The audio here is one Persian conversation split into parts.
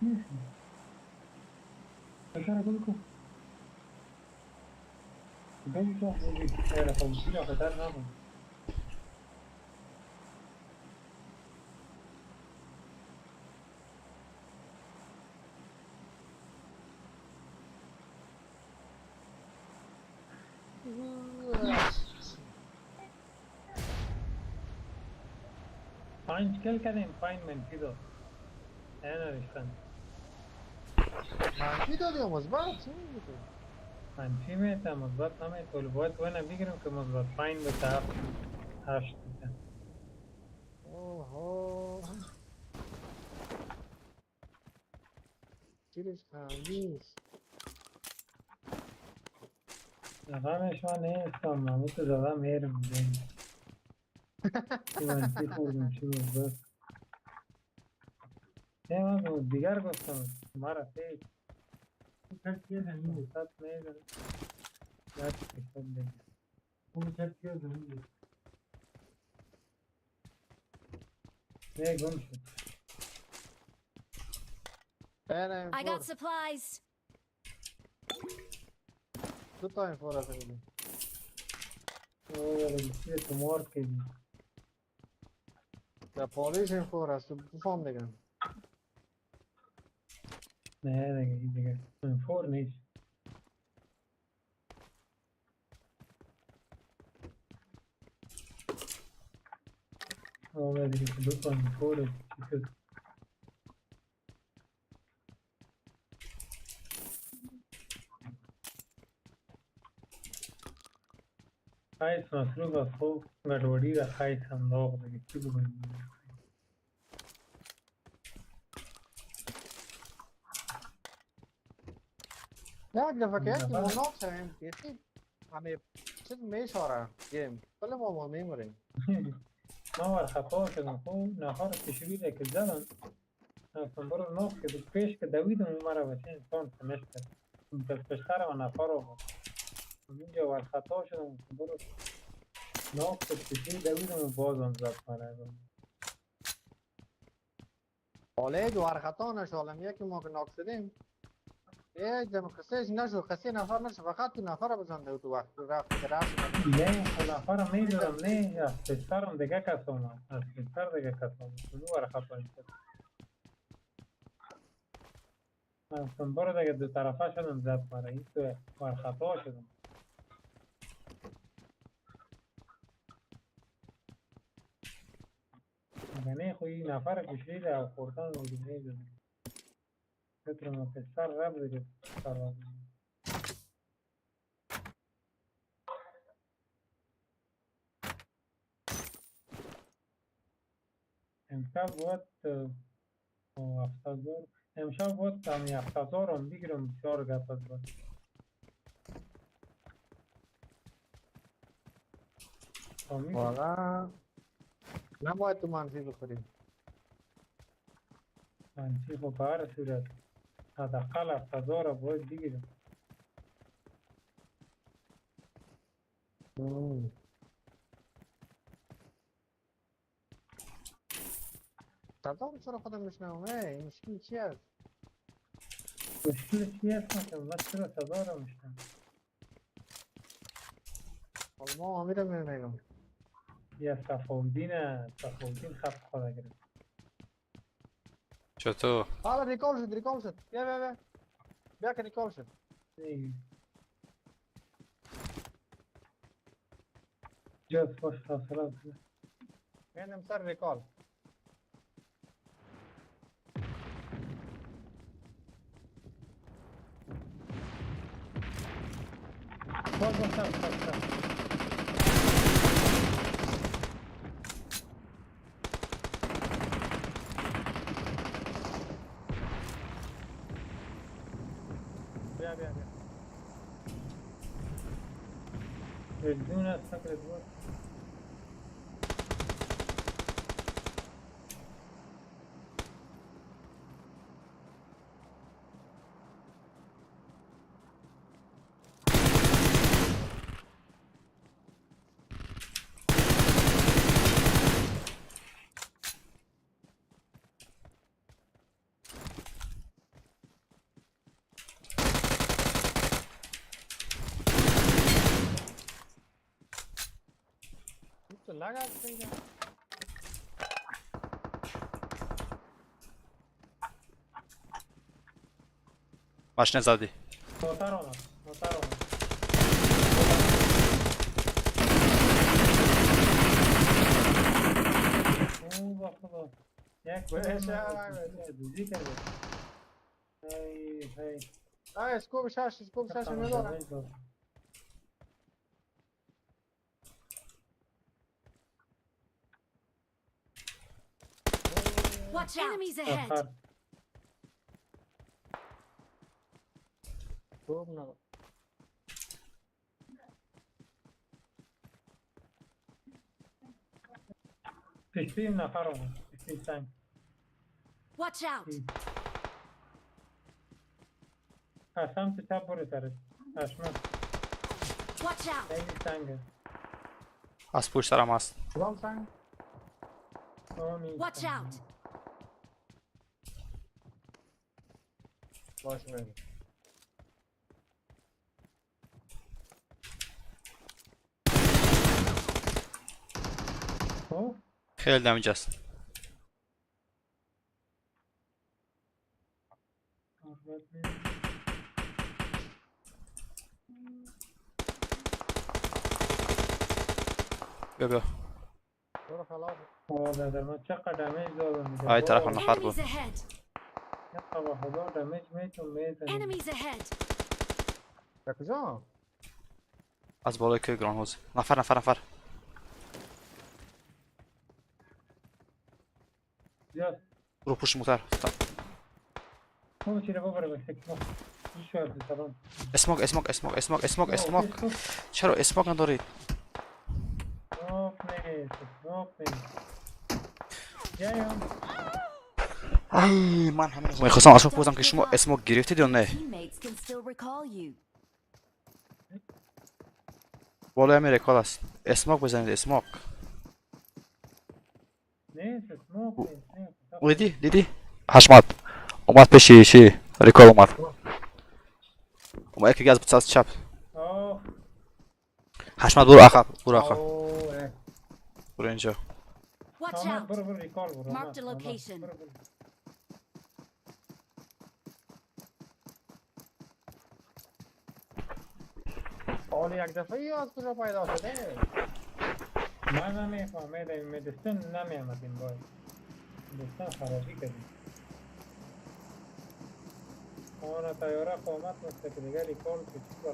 نیست. بشار گل کو. گم تو میگی خیر خودی را خطر نمون. پنج کل کردیم پنج منفی داد. اینا ریختن. منفی دادی یا مثبت چی میگی تو؟ منفی میته مثبت نمیته ولی باید تو بگیریم که مثبت پنج به هفت هشت بشه. اوه چیرش خندیش. رقمش من نیستم من تو زدم میرم میدیم. چی منفی خوردیم چی مثبت. نه من دیگر گفتم مرا فیل. چرت کیه زمین ست میزن. یاد کشتم دیگه. اون چرت کیه زمین. نه گم شد. این I got فور supplies. دو تا این فور هست میدیم. اوه چیه تو مارک کردی. در پالیش این فور هست تو بفهم دیگه. نه دیگه این دیگه من فور نیست. اوه دیگه که دو تا من فوره چی شد. خیس مصروف از خوب گڑبڑی را خیس انداخت دیگه چی بگویم. یک دفعه که یکی ما نفر ناک شویم بیخی همه چیز میشاره گیم کل ما میموریم. ما ور خطا شدم خوب نفر تشویره که زدن رفتم برو ناف که پیش که دویدم اون مرا بچه انسان سمش کرد اون پس پشتر و نفر رو بود اینجا ور خطا شدم برو ناف که پیشی دویدم و بازم زد مرا. حالا دوار خطا نشالم یکی ما که ناک شدیم یک دم خسیش نشو خسی نفر نشو فقط تو نفر بزنده تو وقت رفت که رشت کرده. نه خب نفرم میدارم نه از پشترم دیگه کس آمد از پشتر دیگه کس آمد اونو ور خطا شد رفتم برو دیگه دو طرفه شدم زد مرا این تو ور خطا شدم. مگه نه خو این نفر کشید و خوردن و دیگه میدونم بتونم پسر رب دیگه خراب. امشب باید هفتهزار امشب باید کمی هفتهزار هم بگیرم چهار گپ از باید کامی واقعا نباید تو منفی بخوریم. منفی خب به هر صورت حداقل هفتهزار هم باید بگیرم. صدا چرا خودم میشنم این مشکل چی است؟ مشکل چی هست مثلا من چرا صدا را میشنم. حالا ما میرم میرم یا صفاودین خط خدا گرفت. چطور؟ حالا ریکال شد بیا که ریکال شد. جاست باش حاصلات میرم سر ریکال. باز باز سب بیا رجون است فکرت بود. لگت دیگه. ماشین زدی. موتر آمد موتر آمد او با خدا یک دوزی کرده هی هی اسکوب شش میدارم. Watch out! Enemies ahead! آخر اسکوب نه. پیشتی نفر آمد پیشتی سنگ Watch out! قسم تو چپ برو سرت اشمت Watch out! خیلی سنگه از پشت سرم هست. کدام سنگ؟ Watch out! باش میگم. خیلی دمیج است. بیا بیا. برو خلاص. در من چقدر دمیج دادم آی طرف نفر Enemies بود. ahead! چقدر با خدا دمیج میتون میزنیم Enemies ahead! در کجا؟ از بالای که گران هوز. نفر. زیاد برو پشت موتر. خوب چیره ببره بسته که شاید سلام اسموک. چرا اسموک ندارید؟ نوب نیست جایم ای من همین میخواستم اصلا بپرسم که شما اسموک گرفتید یا نه؟ Teammates can still recall you. بالای امریکا است. اسموک بزنید اسموک. نیست نوب نیست دیدی؟ حشمت اومد پیشی شی ریکال اومد یکی گاز بتساز چپ. آه حشمت برو عقب برو اینجا. Watch آمد out! برو ریکال برو Marked a location. حالا یک دفعه از کجا پیدا شده؟ من نمیفهمیدم مدستن نمیامدیم باید مدستن خرابی کردیم آن تیاره قامت مثل که دیگه ریکال کچی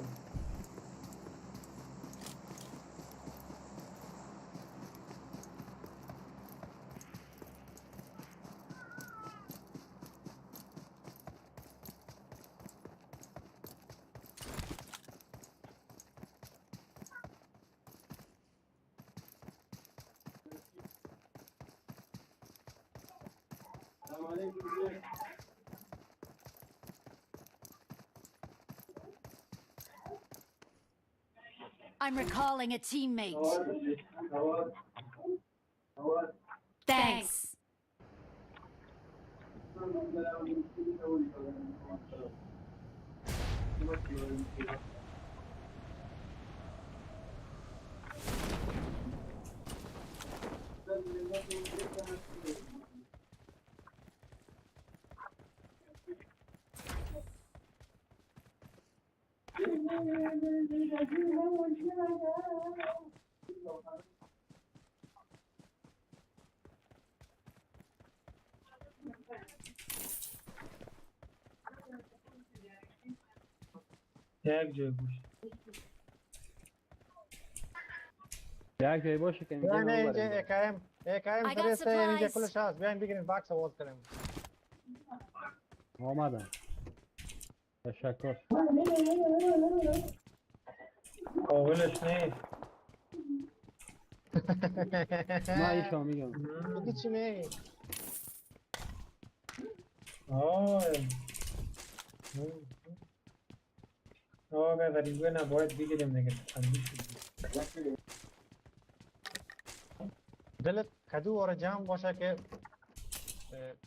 I'm recalling a teammate. Thanks. یک جای گوش یک جایی باشه که اینجا بیاین اینجا ببریم. AKM I got فرسته اینجا supplies. کلش هست. بیاین بگیرین باکس آواز کنیم. آمدم. تشکر. قابلش نیست ما ایشا میگم. میگی چی میگی؟ اگر دیگه نباید بگیریم دیگه دلت کدو اور جام باشه که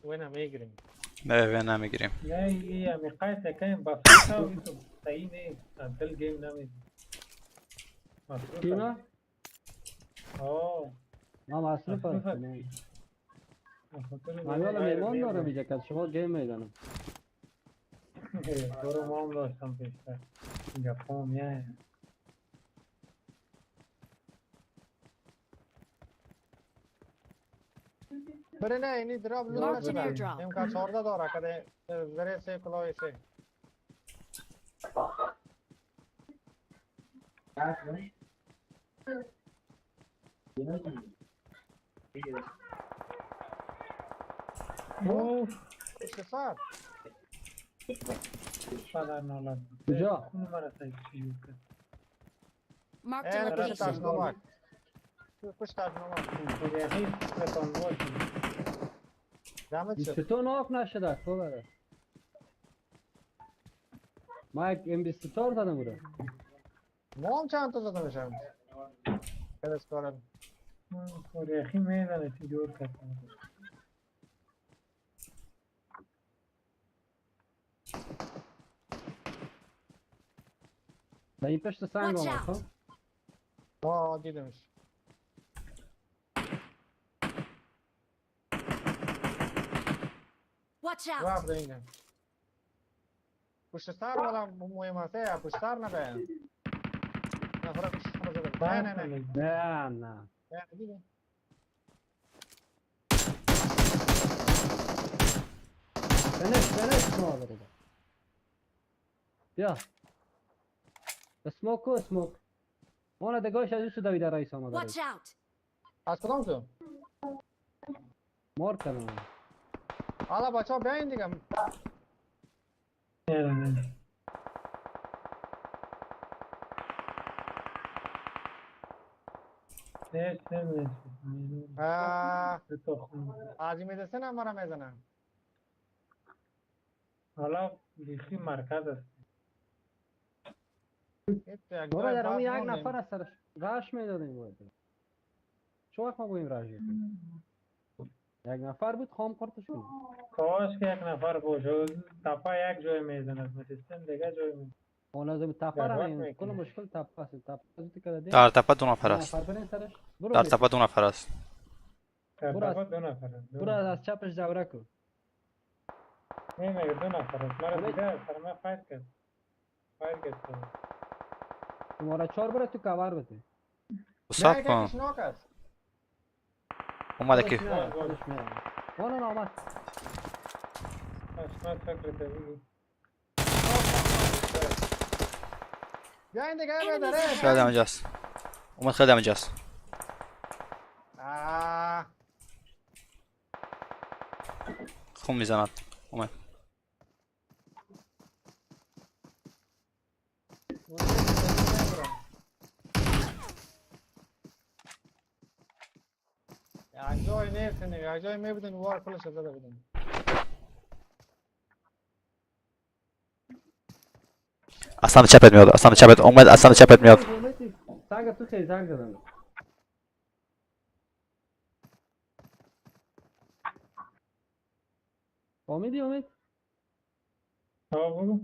وینا میگیریم. نه نمیگیریم. نه یه قایت کنیم با فتا تو صحیح نیست دل گیم نمیده چینا؟ ما مصروف مصروف هستیم. بخاطر من بابا یادم غیر میمان مهم دارم اینجا که شما گیم میزنم. برو ما هم داشتم پیشتر اینجا پام یه بره نه اینی دراب لوت Marked an نشده airdrop. امکان 14 داره که زره سه کلاه سه اوف پشت سر پدر نالت کجا؟ خون مرا سایت چیز کرد Marked a این پشت location. تشنامک پشت تشنامک خود یخی بتان باشی دمت شد 22 ناف نشده تو بره. ما یک ام 24 زدم بوده. ما هم چند تا زده بشم کدس کارم خود یخی میدنه چی جور کرد به این پشت سنگ Watch آمد out. خب. ما دیدمش Watch out. رفت اینجا پشت سر والا مهم هسته پشت سر نباید نفره پشت سر زده نه نه نه نه نه. نه دیدم فنش مادر ده. بیا. اسموک کو اسموک. مانا دگاش از ایسو دویده رئیس آمده Watch رئیس. out. از کدام تو؟ مار کنم. حالا بچه ها بیاین دیگه نه نه نه تو خون آجی میدسته نه مرا میزنن حالا بیخی مرکز است مورا در اون یک نفر از سرش راش میدادیم باید. چه وقت ما بگویم راش بکنیم؟ یک نفر بود خام کرتش کنیم. کاش که یک نفر باشه تپا یک جای میزنه از سیستم دیگه جای میزنه ما لازم تپه در را وقت میگیم. کل میکنه. مشکل تپه است. تپه از که دادیم. در تپه 2 نفر است. نفر برین سرش. برو در می. تپه 2 نفر است. در برو تپا از- دو نفر است برو از چپش دوره کن. میگه دو نفر است مرا همه- دیده سر من فایر کرد شماره 4 بره تو کور بده. صاف نه کن. یکیش ناک است اومده خودش که میاد، خودش میاد. مانا آمد. قسمت فکر تبیگی بیاین دیگه Enemies بداره خیلی همینجاست. اومد خیلی همینجاست. خون میزند. اومد. یک جای نیست نه یک جای میبودن وار کلش زده بودن اصلا چپت میاد. اصلا چپت اومد. اصلا چپت میاد. سنگ تو خیلی زنگ زدم. امید بگو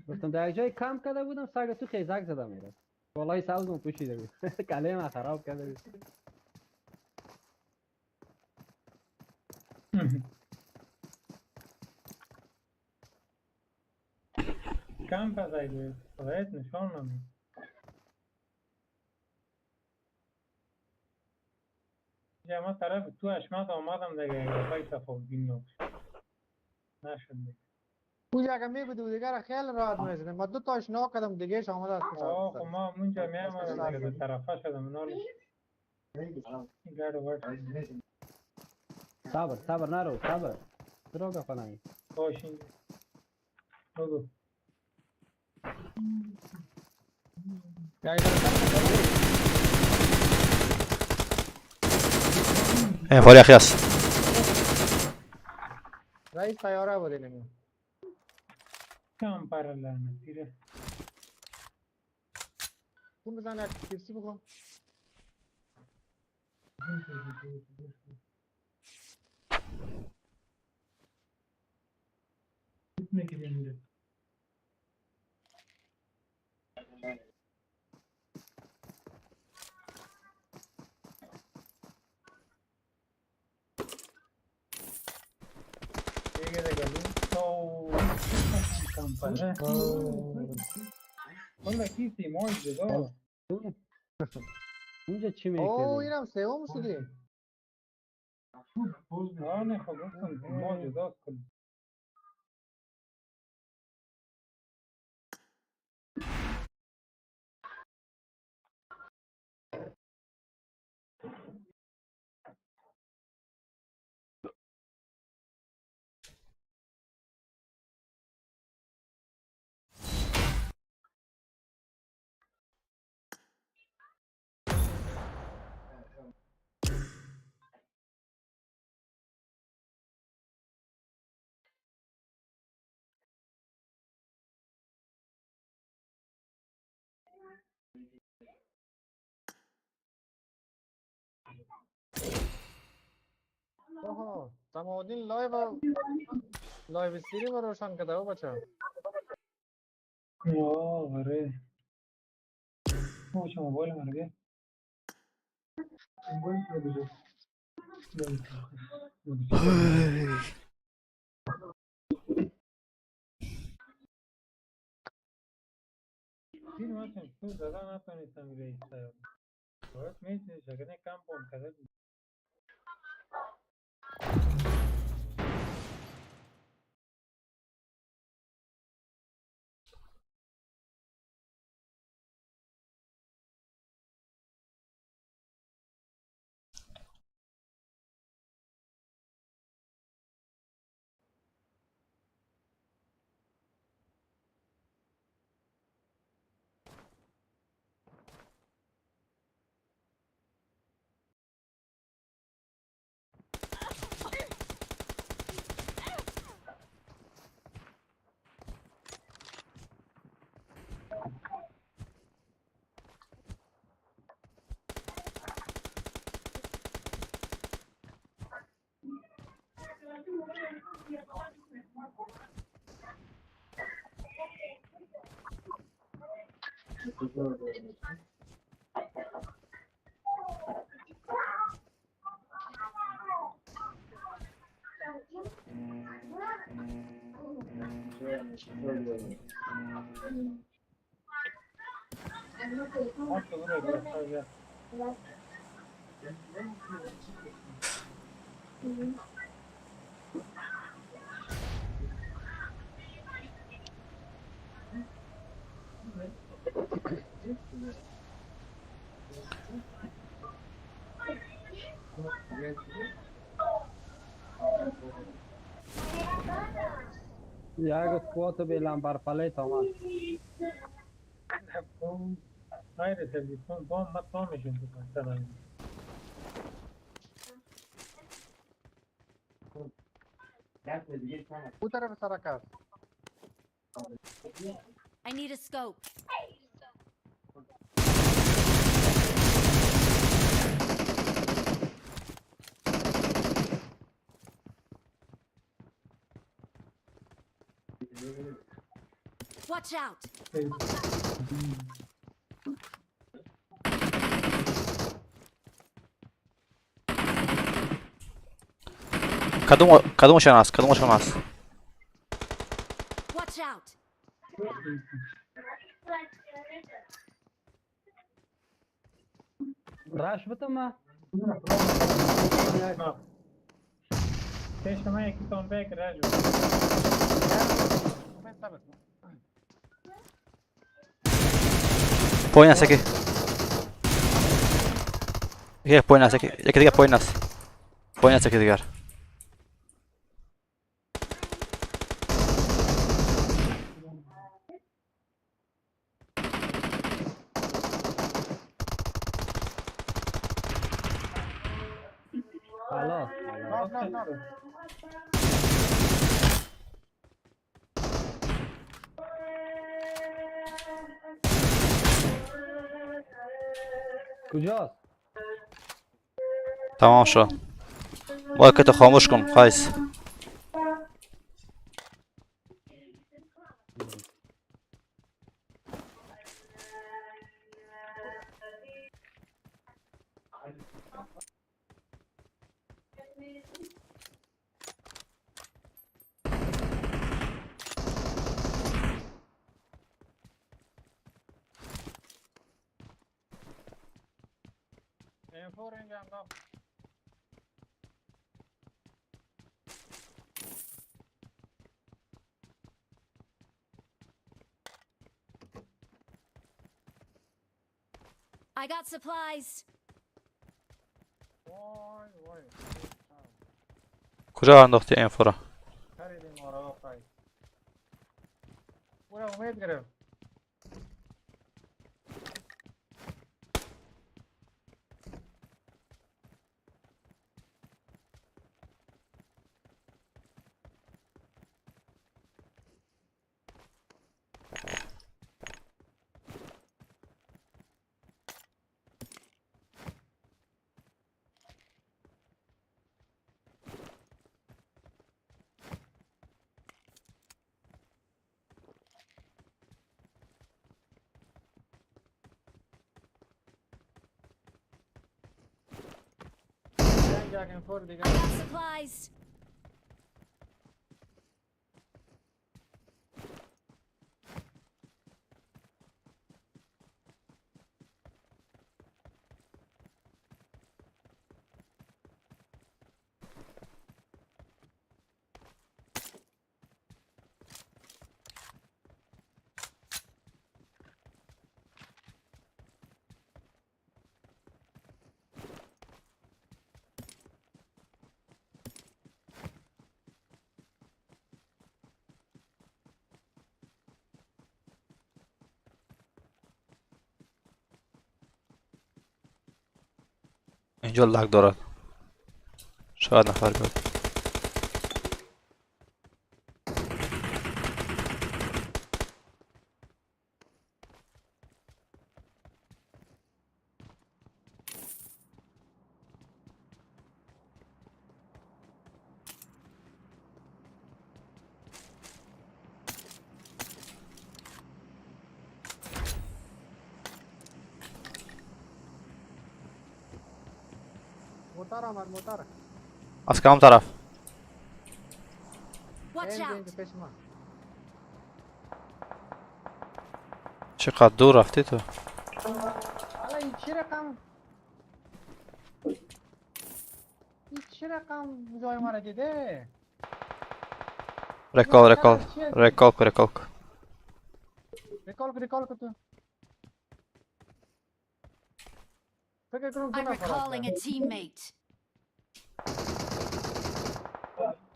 گفتم در یک جای کم کرده بودم سگ تو خیزک زدم میره بالای سبز ما پوشیده بود کله ما خراب کرده بود کم پسایده باید نشان نمی ما طرف تو اشمت آمدم دیگه یک دفعه تفاوتی نشد دیگه اونجا اگه میبود دیگه خیلی راحت میزنه ما دو تاش ناک کردم دیگهش آمده از خب پسر ما اونجا می آمدم دیگه دو طرفه شدم نال گاڑو ورد صبر نرو صبر دروگه کنایی باش اینجا بگو این فاری اخی است. رئیس تیاره بود اینمی کم پر لعنتی ره کون بزن یک تیرسی بکن campana. Quando aqui se morde, ó. اونجا چی اوه میکنی؟ اینم سوم شدی. Ja, ne, خب گفتم موجودات کن. اوه سماودین لایو استریم رو روشن کرده و بچه. آره. چه موبایل مرگه. موبایل رو این مثلا تو زدن نتونستم بیایستم. باید میشه شکر کم پون کرده. Molto duro questa یک اسکوات به لمبر پلیت آمد. غير التلفزيون بوم ما تطعمش انت مثلا. او طرف سرکت. I need a scope. Watch out. کدومشون هست Watch out. راش بتم Deixa mais aqui tão bem grande. پایین است یکی پایین است یکی دیگه پایین است یکی دیگر خلاص کجاست؟ تمام شد مایکتو خاموش کن قیس فور اینجا انداخت. I got supplies. وای وای کجا انداختی این فرا؟ خریدیم ما را آفرین. پورا امید گرفت. جاکن فور دیگه. I got supplies. اینجا لگ دارد. شاید نفر بیاد. موتر آمد موتر. از کدام طرف؟ Watch اینجا out. اینجا پیش ما. چقدر دور رفتی تو؟ حالا این چی رقم؟ این چی رقم جای ما را دیده؟ رکال رکال رکال کو رکال کو. ریکال کن تو. فکر کنم دو I'm نفر recalling a هستن. teammate.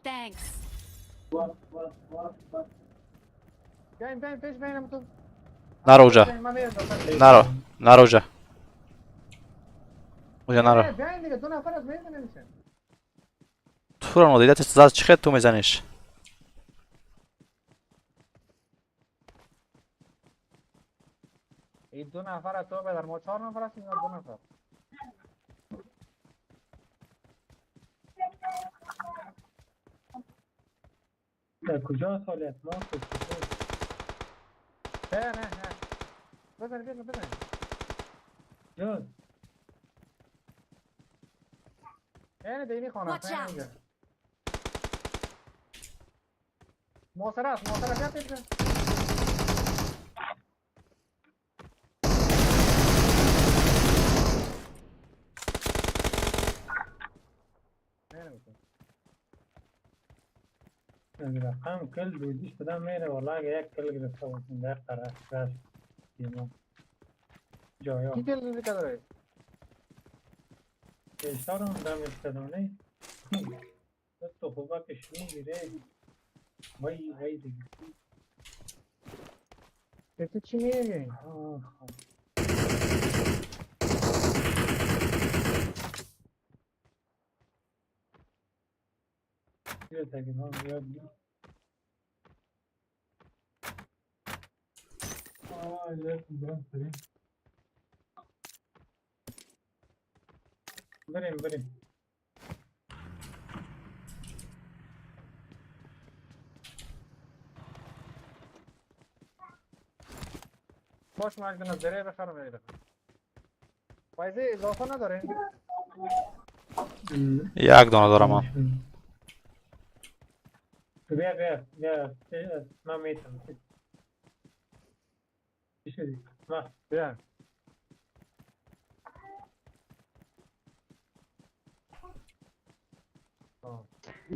Thanks. بیاین پیش بیاینم تو. نرو اونجا. بیاین، من میرم داخل. نرو اونجا. اونجا نرو. بیاین دیگه دو نفر از بیاین نمیشه. تو رو دیدت زد چی خیلی تو میزنیش؟ این دو نفر از تو بدر ما 4 نفر هستیم یا 2 نفر؟ در کجا سالیت ما نه بزن جان اینه دینی خانه Watch out. اینجا محاصره بیا پیش رقم کل روزیش بدم میره والله اگه یک کل گرفته باشیم در طرف راش دیما جایا کی دل دیگه داره اشتارم دم استدانه تو خوبه کشمی گیره وای دیگه تو چی میگی؟ بیا تاکید هم بیاد بریم باش مرگ دونه زره بخرم میره فایزه اضافه نداره یک دانه دارم من. بیا من میتونم چی شدی؟ بیا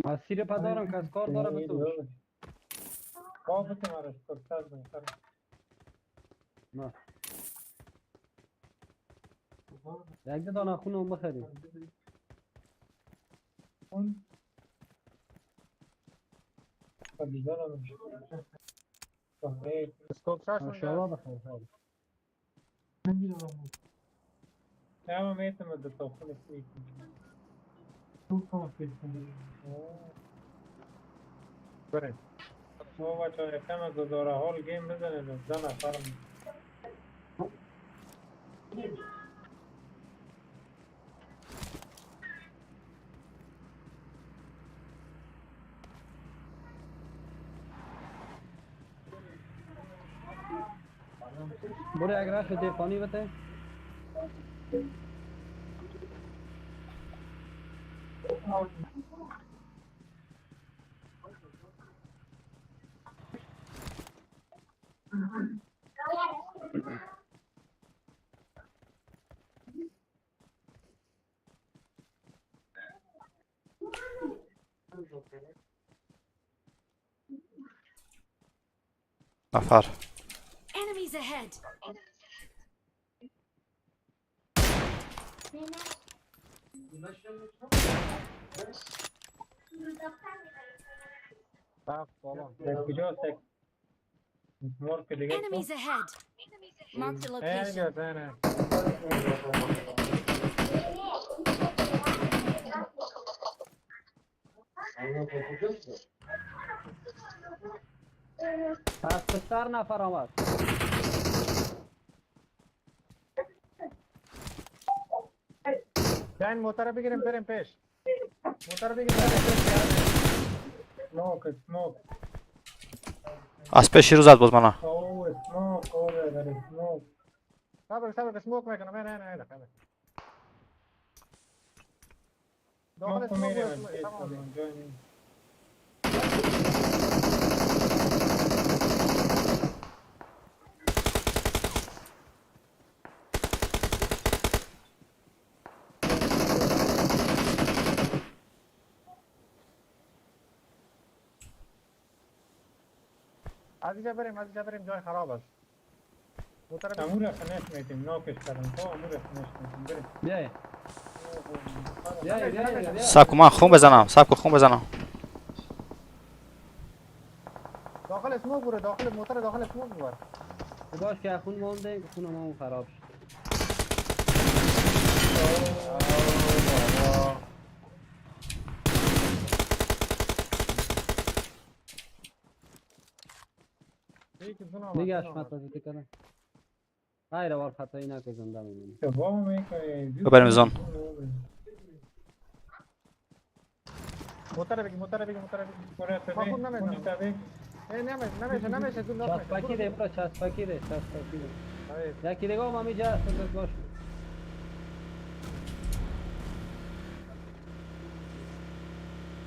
مسیر پدارم کس کار داره به تو بابت مرا شکستر بنکر نه یک دو دانه خون هم بخریم اون دیگر هم اسکوپ شاش ماشاءالله بخیر خیلی نه ما میتونم دو تا خود بریم ما بچه های کم گزاره حال گیم بزنید زن نفرم برو یک رش تیفانی بته نفر Enemies ahead. رفت بالا کجاست یک مارک دیگه Enemies ahead. Mark the location. اینجا زنه پس پسر نفر آمد بیاین موتر بگیریم بریم پیش موتر بگیریم بریم پیش سموک از پیشی رو زد باز منو اوه سموک اوه در سموک صبر سموک میکنم نه خیلی داخل سموک سموک میریم بود، تمام بود. اونجا نیم از اینجا بریم جای خراب است موتر بگیریم امور خنش میتیم ناکش کردم تو امور خنش میتیم بریم بیای سب کن من خون بزنم سب کن خون بزنم داخل سموک بوده داخل موتر داخل سموک بود باش که خون مونده خون ما خراب شد دیگه اشمت از کنه غیر وار خطایی نکن زنده میمونی که با میکنی بریم زون موتر بگیر برای ما خود نمیزنم. خونی تبی نمیشه تو ناخ چسبکی ده برو چسبکی ده یکی دیگه هم همیجا سرد باش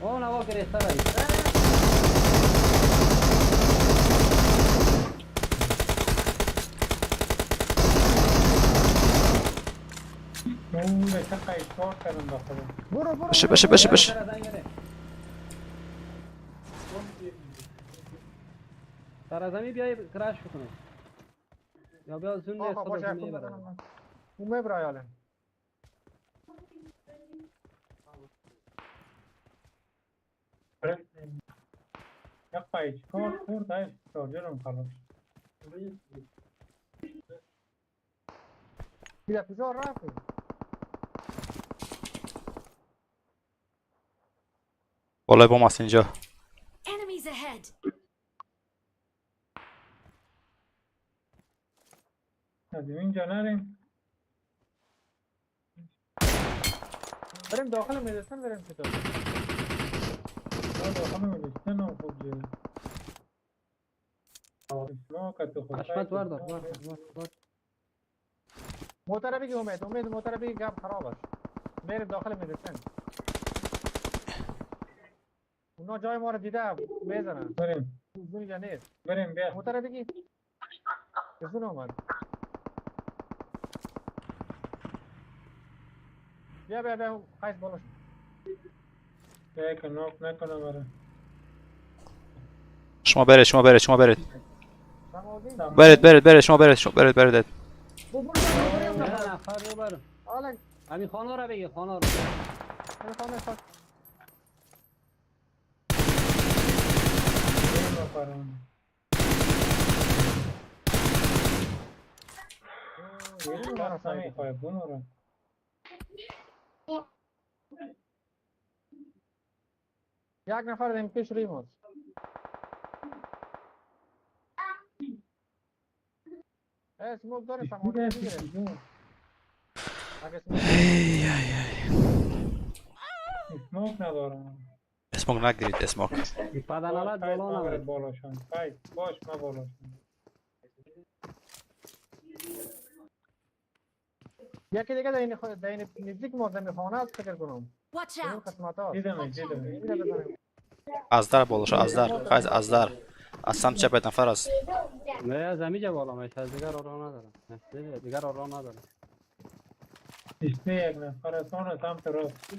اون هوا گرفته رایی اوه چقدر ایشکار کردم داخله برو بشه سر از همی بیای کرش بکنه یا بیا زون نیست باشه خدا زون میبره اون میبره یاله چقدر ایشکار کرد ایش چارجرم خلاص بیا کجا رفتی بالای بام هست اینجا Enemies ahead. از اینجا نریم بریم داخل مدرسه بریم چطور داخل مجلسن هم خوب جایی اسماک تو خود اشمت وردار موتر بگی امید موتر بگی گپ خراب است بریم داخل مدرسه اونا جای ما رو دیده میزنن بریم اونجا نیست بریم بیا موتر بگی کسون آمد بیا خیس بالا شد یک نوک نکنه برای شما برید شما برید شما برید سمودی برید برید برید شما برید شما برید برید برو نه نفر رو برو آلک همین خانه رو بگی خانه رو میخوام این نفرم یک کس نمیخواه بونو یک نفر این پیش ریموز اسموک داره سمودی بگیره اگه اسموک اسموک ندارم اسموک نگیرید اسموک این پدنالت باش بالا ما نمید بالاشون باش ما بالاشون یکی دیگه در این نزدیک موزه خانه است فکر کنم Watch این out! قسمت هاست دیدمش اینو بزنیم از در بالا شو از در قایز از در از سمت چپ نفر است نه از همیجا بالا میشه از دیگر راه ندارم دیگر راه ندارم پیشته یک نفر از آن سمت راست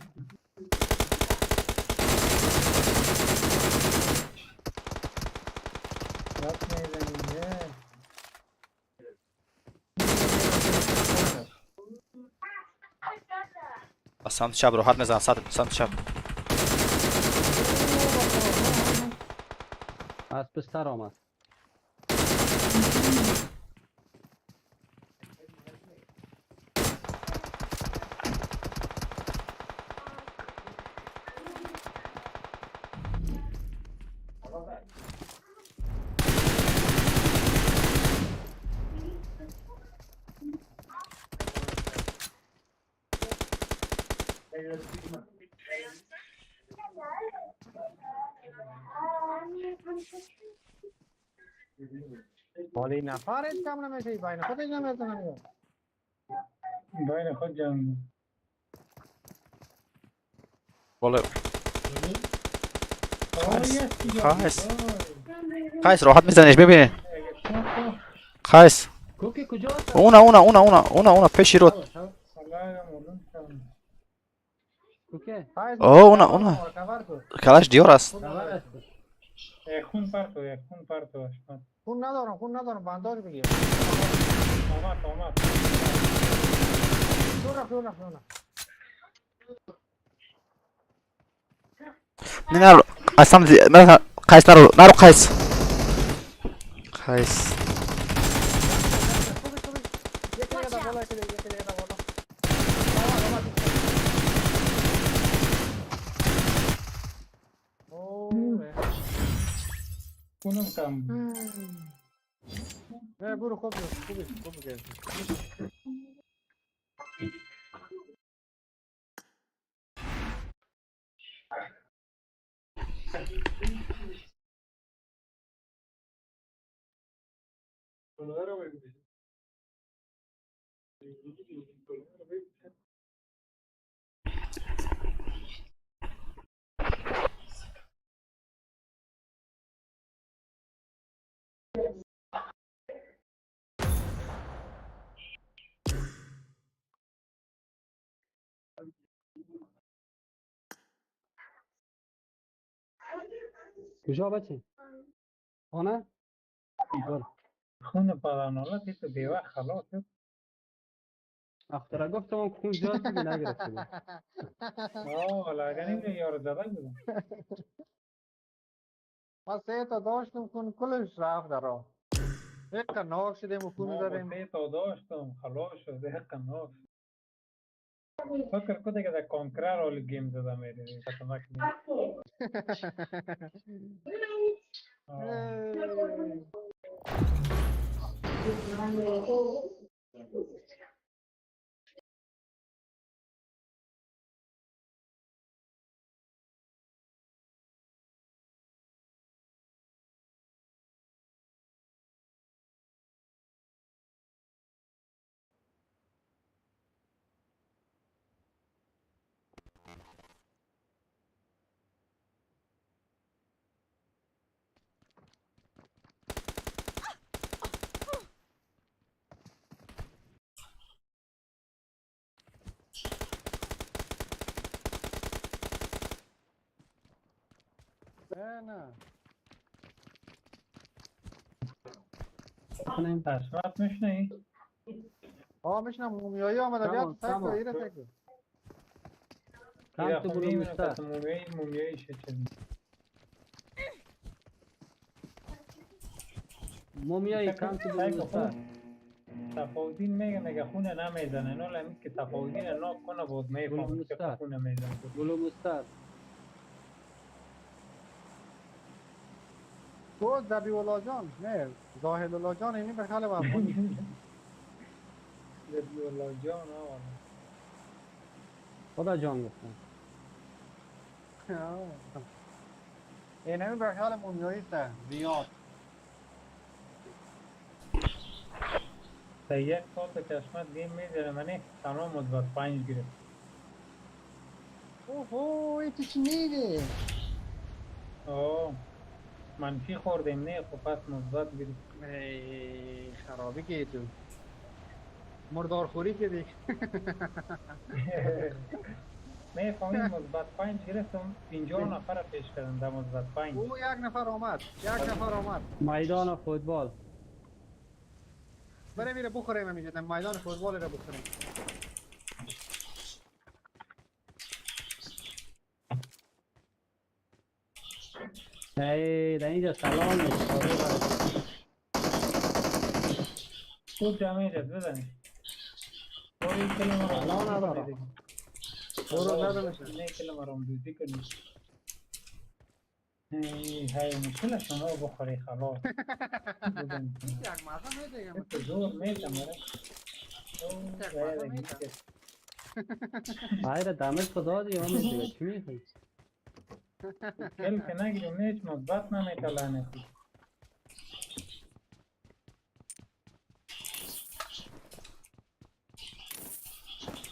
راست میزنیم از سمت چپ راحت میزن سمت چپ از پستر آمد ولی نفر هیچ کم نمیشه بین خودش نمیزنن بین خود جمع بالا خایس قایز راحت میزنیش ببین قایز کوکی کجا هست؟ اونا پیشی رو کوکی اونا کلاش دیار است خبر است خون پرتو خون ندارم بنداج بگیر آمد دور رفت نه از سمت مثلا قایز نرو قایز یکی دیگه در بالا یکی دیگه در بالا اوه خونم کم نه برو خوب گرفتی کجا بچه؟ خانه؟ برو خون پدرنالت تو بیوه خلاص شد اختره گفتم اون خون زیاد بگی نگرفته بود لگنی به یار زده بودم ما سه تا داشتم کن کلش رفت در راه یک کنار شدیم و خون ما با زدیم 3 تا داشتم خلاص شد یک ناف فکر کده که در کانکرر حال گیم زده میری خطمک نه کنیم تصمت میشنی؟ آه میشنم مومیایی آمده بیا تمام، تو تک تمام. ایره تک کم تو بلو مستر مومیایی چه چیزی؟ مومیایی کم تو بلو مستر صفاودین میگه خونه نمیزنه نه لمیت که صفاودین ناک کنه بود بلو میفهمه که مستر خونه میزنه بلو مستر تو زبی اولا جان نه زاهد اولا جان اینی به خاله افغانی ربی الله جان آوالا خدا جان گفتم اینمی به خاله مومیایی سه زیاد تا یک سال به چشمت گیم میزنه منی تمام مثبت 5 گرفت اوهو ای تو چی میگه آه منفی خوردیم نه خب پس مثبت گرفت ای خرابی که تو مردار خوری که دیگه میفهمی مثبت 5 گرفتم 50 نفر پیش کردم در مثبت 5 او یک نفر آمد میدان فوتبال برای میره بخوریم همیشه میدان فوتبال رو بخوریم ای در اینجا سلام میشه خوب دمیجت بزنی برو این کلمه رو سلام دوزی ندارم. کنی دیگه برو ندنشه نه کلمه رو دوزی کنی های مشکل شما رو بخوری خلاص بزنی یک مزه میده مثل زور میتم آره یک مزه میده غیر دمشق دادی همین دیگه چی میخوای کل که نگیریم نیچ مثبت نمیته لعنتی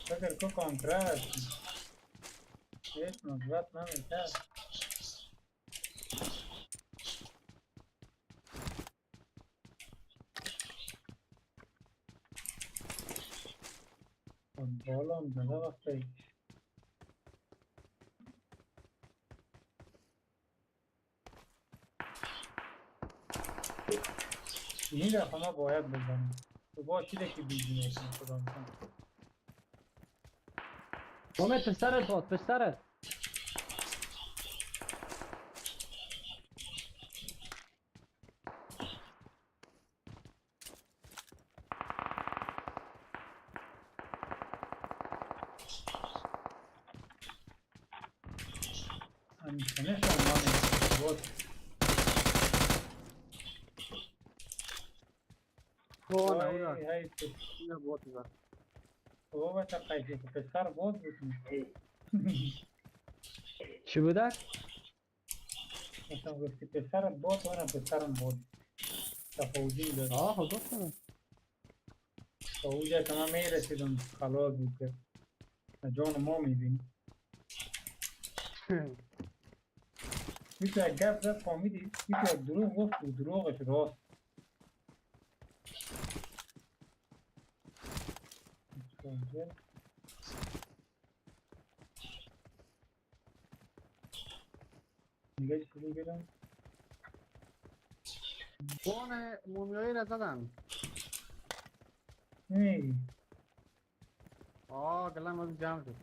فکر کو کنترل هیچ مثبت نمیته بالا هم زده وقتی این دفعه ما باید بزنیم تو باشیده که بیدی میکنم کدام کن همه پسرت باد پسرت همیشنه شما بود او نه او نه های تو اینو بود بزن بابا چه قیفی پسر بود بود چی بوده؟ مثلا گفتی پسرت بود و نه پسرم بود تفاوضی داد آه خب گفتم تا اونجا که من میرسیدم خلاص بود که جان ما میبینی میتو یک گفت زد فامیدی میتو یک دروغ گفت و دروغش راست دیگه چی بگیرم اون مومیایی را زدن میگی آه گلم از جمع شد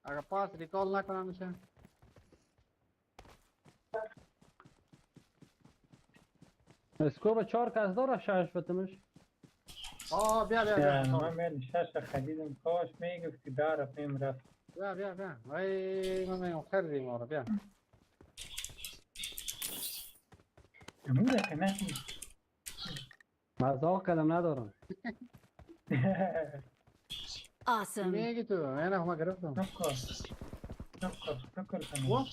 اگر پاس ریکال نکنم میشه اسکوب 4 کس داره 6 بتمش آه بیا بیا بیا من میل شش خریدم کاش میگفتی داره پیم رفت بیا بیا بیا ای من میگم خیلی ما رو بیا اموده که نه مذاق کردم ندارم Awesome. میگی تو اینا ما گرفتم نکن نکن کنم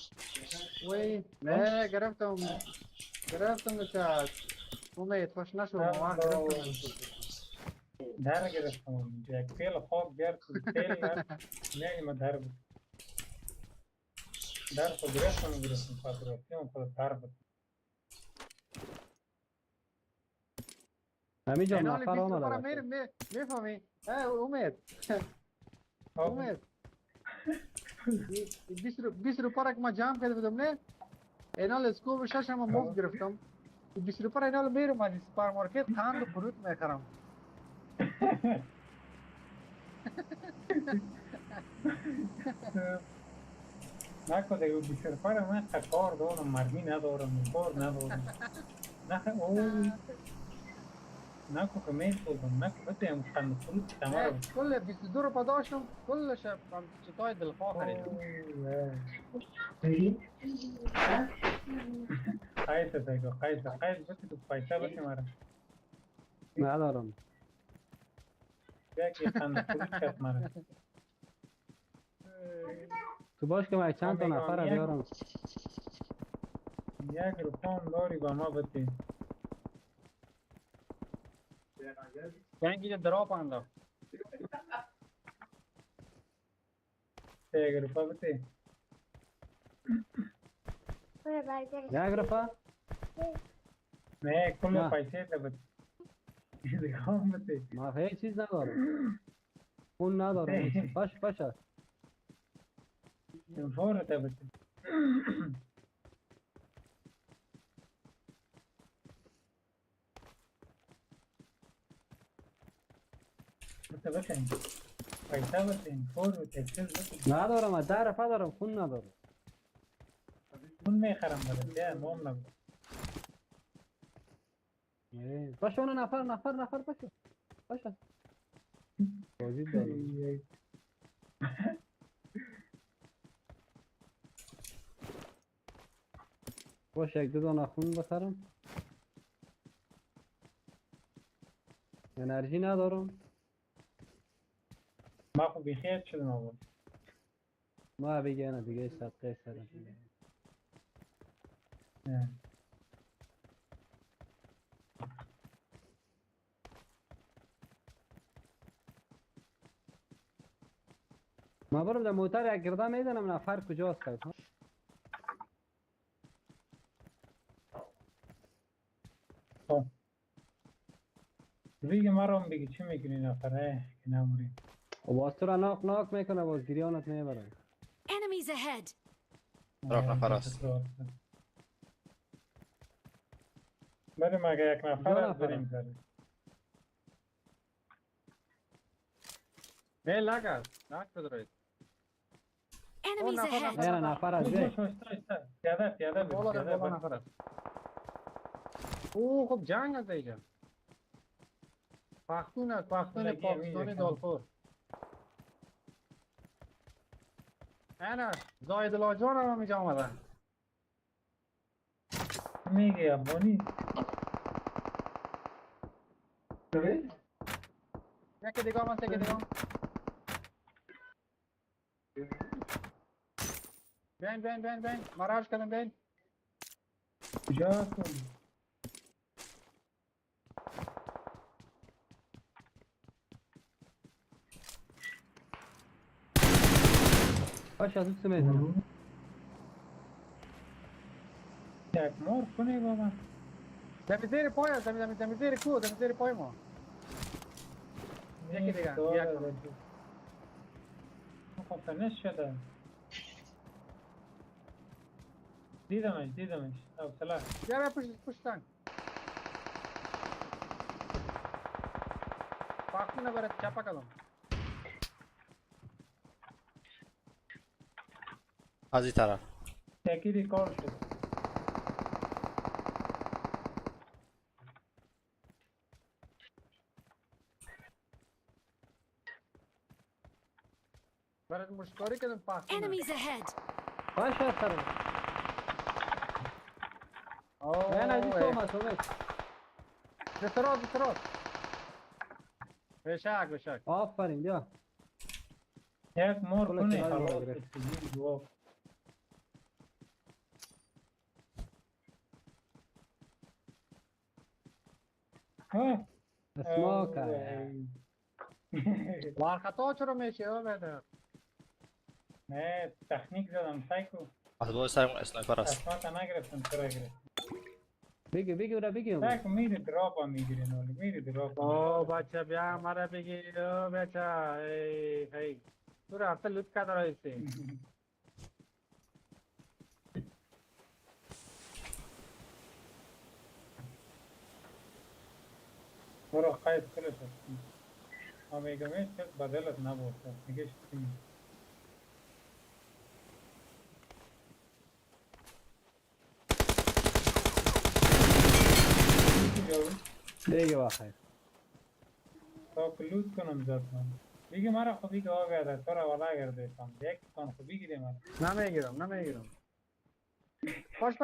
وی نه گرفتم چاش امید خوش نشو ما گرفتم در گرفتم یک پیل خواب بیار تو پیل یار نگیم در بود در خود گرفتم فاتوراتی هم خود در بود همینجا اینا حالی نفر 20 نفر آمده میفهمی امید آب امید 20 روپये را که ما جمع کرده بودم نه اینال اسکوب شش هم مفت گرفتم 20 روپये اینال میرم از سوپرمارکت قند و فروت میخرم نکو دیگه 20 روپیه من کار دارم مرمی ندارم کار ندارم نخه اوه نکو که میسودم نکو بتیم خند فروت تمام کل 22 روپये داشتم کلش چطای دلخواه خریدم قیس دیگه قیس بسی تو پیسه بسی مرا ندارم یکی خند فروت کس مرا تو باش که من چند تا نفر را بیارم 1 روپیه هم داری با ما بسی اینجا دراپ انداخت 1 روپیه بسی 1 روپیه نه کل نه. پیسه تا بسی دیگه هم بسی ما هیچ چیز ندارم خون ندارم باش فور تا بسی بسین پیسه بسین فور بسین چیز بسین ندارم 10 روپیه دارم خون ندارم خون میخرم برای مهم نبود باشه اون نفر باشه بازی دارم باشه 1-2 دانه خون بخرم انرژی ندارم ما خب بیخیال شدم آباد ما بگه نه دیگه صدقه سرم ما برم در موتر یک گرده میدنم نفر کجاست کرد دیگه ما رو هم دیگه چی میکنی نفره که نموریم و باز تو را ناک میکنه باز گریانت میبره Enemies ahead. راک نفر است بریم اگه 1 نفر دو است نفر بریم است. بریم نه لگه نک بدرید Enemies نفر، ahead. نه نفر از باش پیاده بریم بالا پیاده بالا بریم نفر است او خب جنگ است اینجا پختون پاکستانی دالخور نه زاید لاجان هم اینجا آمدن میگه افغانی یکی دیگه هم هست یکی دیگه هم بین مراج کردم بین کجا کن باشه از دوست میدونم یک مار کنی بابا دمی زیر پای است دمی زیر کو دمی زیر پای ما یکی دیگه یک خب تنش شده دیدمش حوصله بیا پشتن پختون برای چپا کدم از این طرف یکی ریکار شد برای مشکاری کدم پختون Enemies ahead. باشه سر نه دوست اومد دسترات بشک آفرین بیا یک مار کل کنی کنار خلاص بگیره. استگیر جواب ها اسماک وارخطا چرا میشه بده نه تخنیک زدم سایکو از باید سرمون اسنایپر است اسماتا نگرفتم چرا گرفتم بگی سایکو میری دراپا میگیری نولی میری دراپا او بچه بیا مرا بگی او بچه هی تو رفته لوت کرده رایستی برو قید کلش هستی ما میگم هیچ کس بدلت نبود میگه شدیم دیگه بخیر تا کلوت کنم زد من بگی مرا خب بگی آگه در تو را ولا گرده کام یک کان خب بگیده مرا نمیگیرم پاش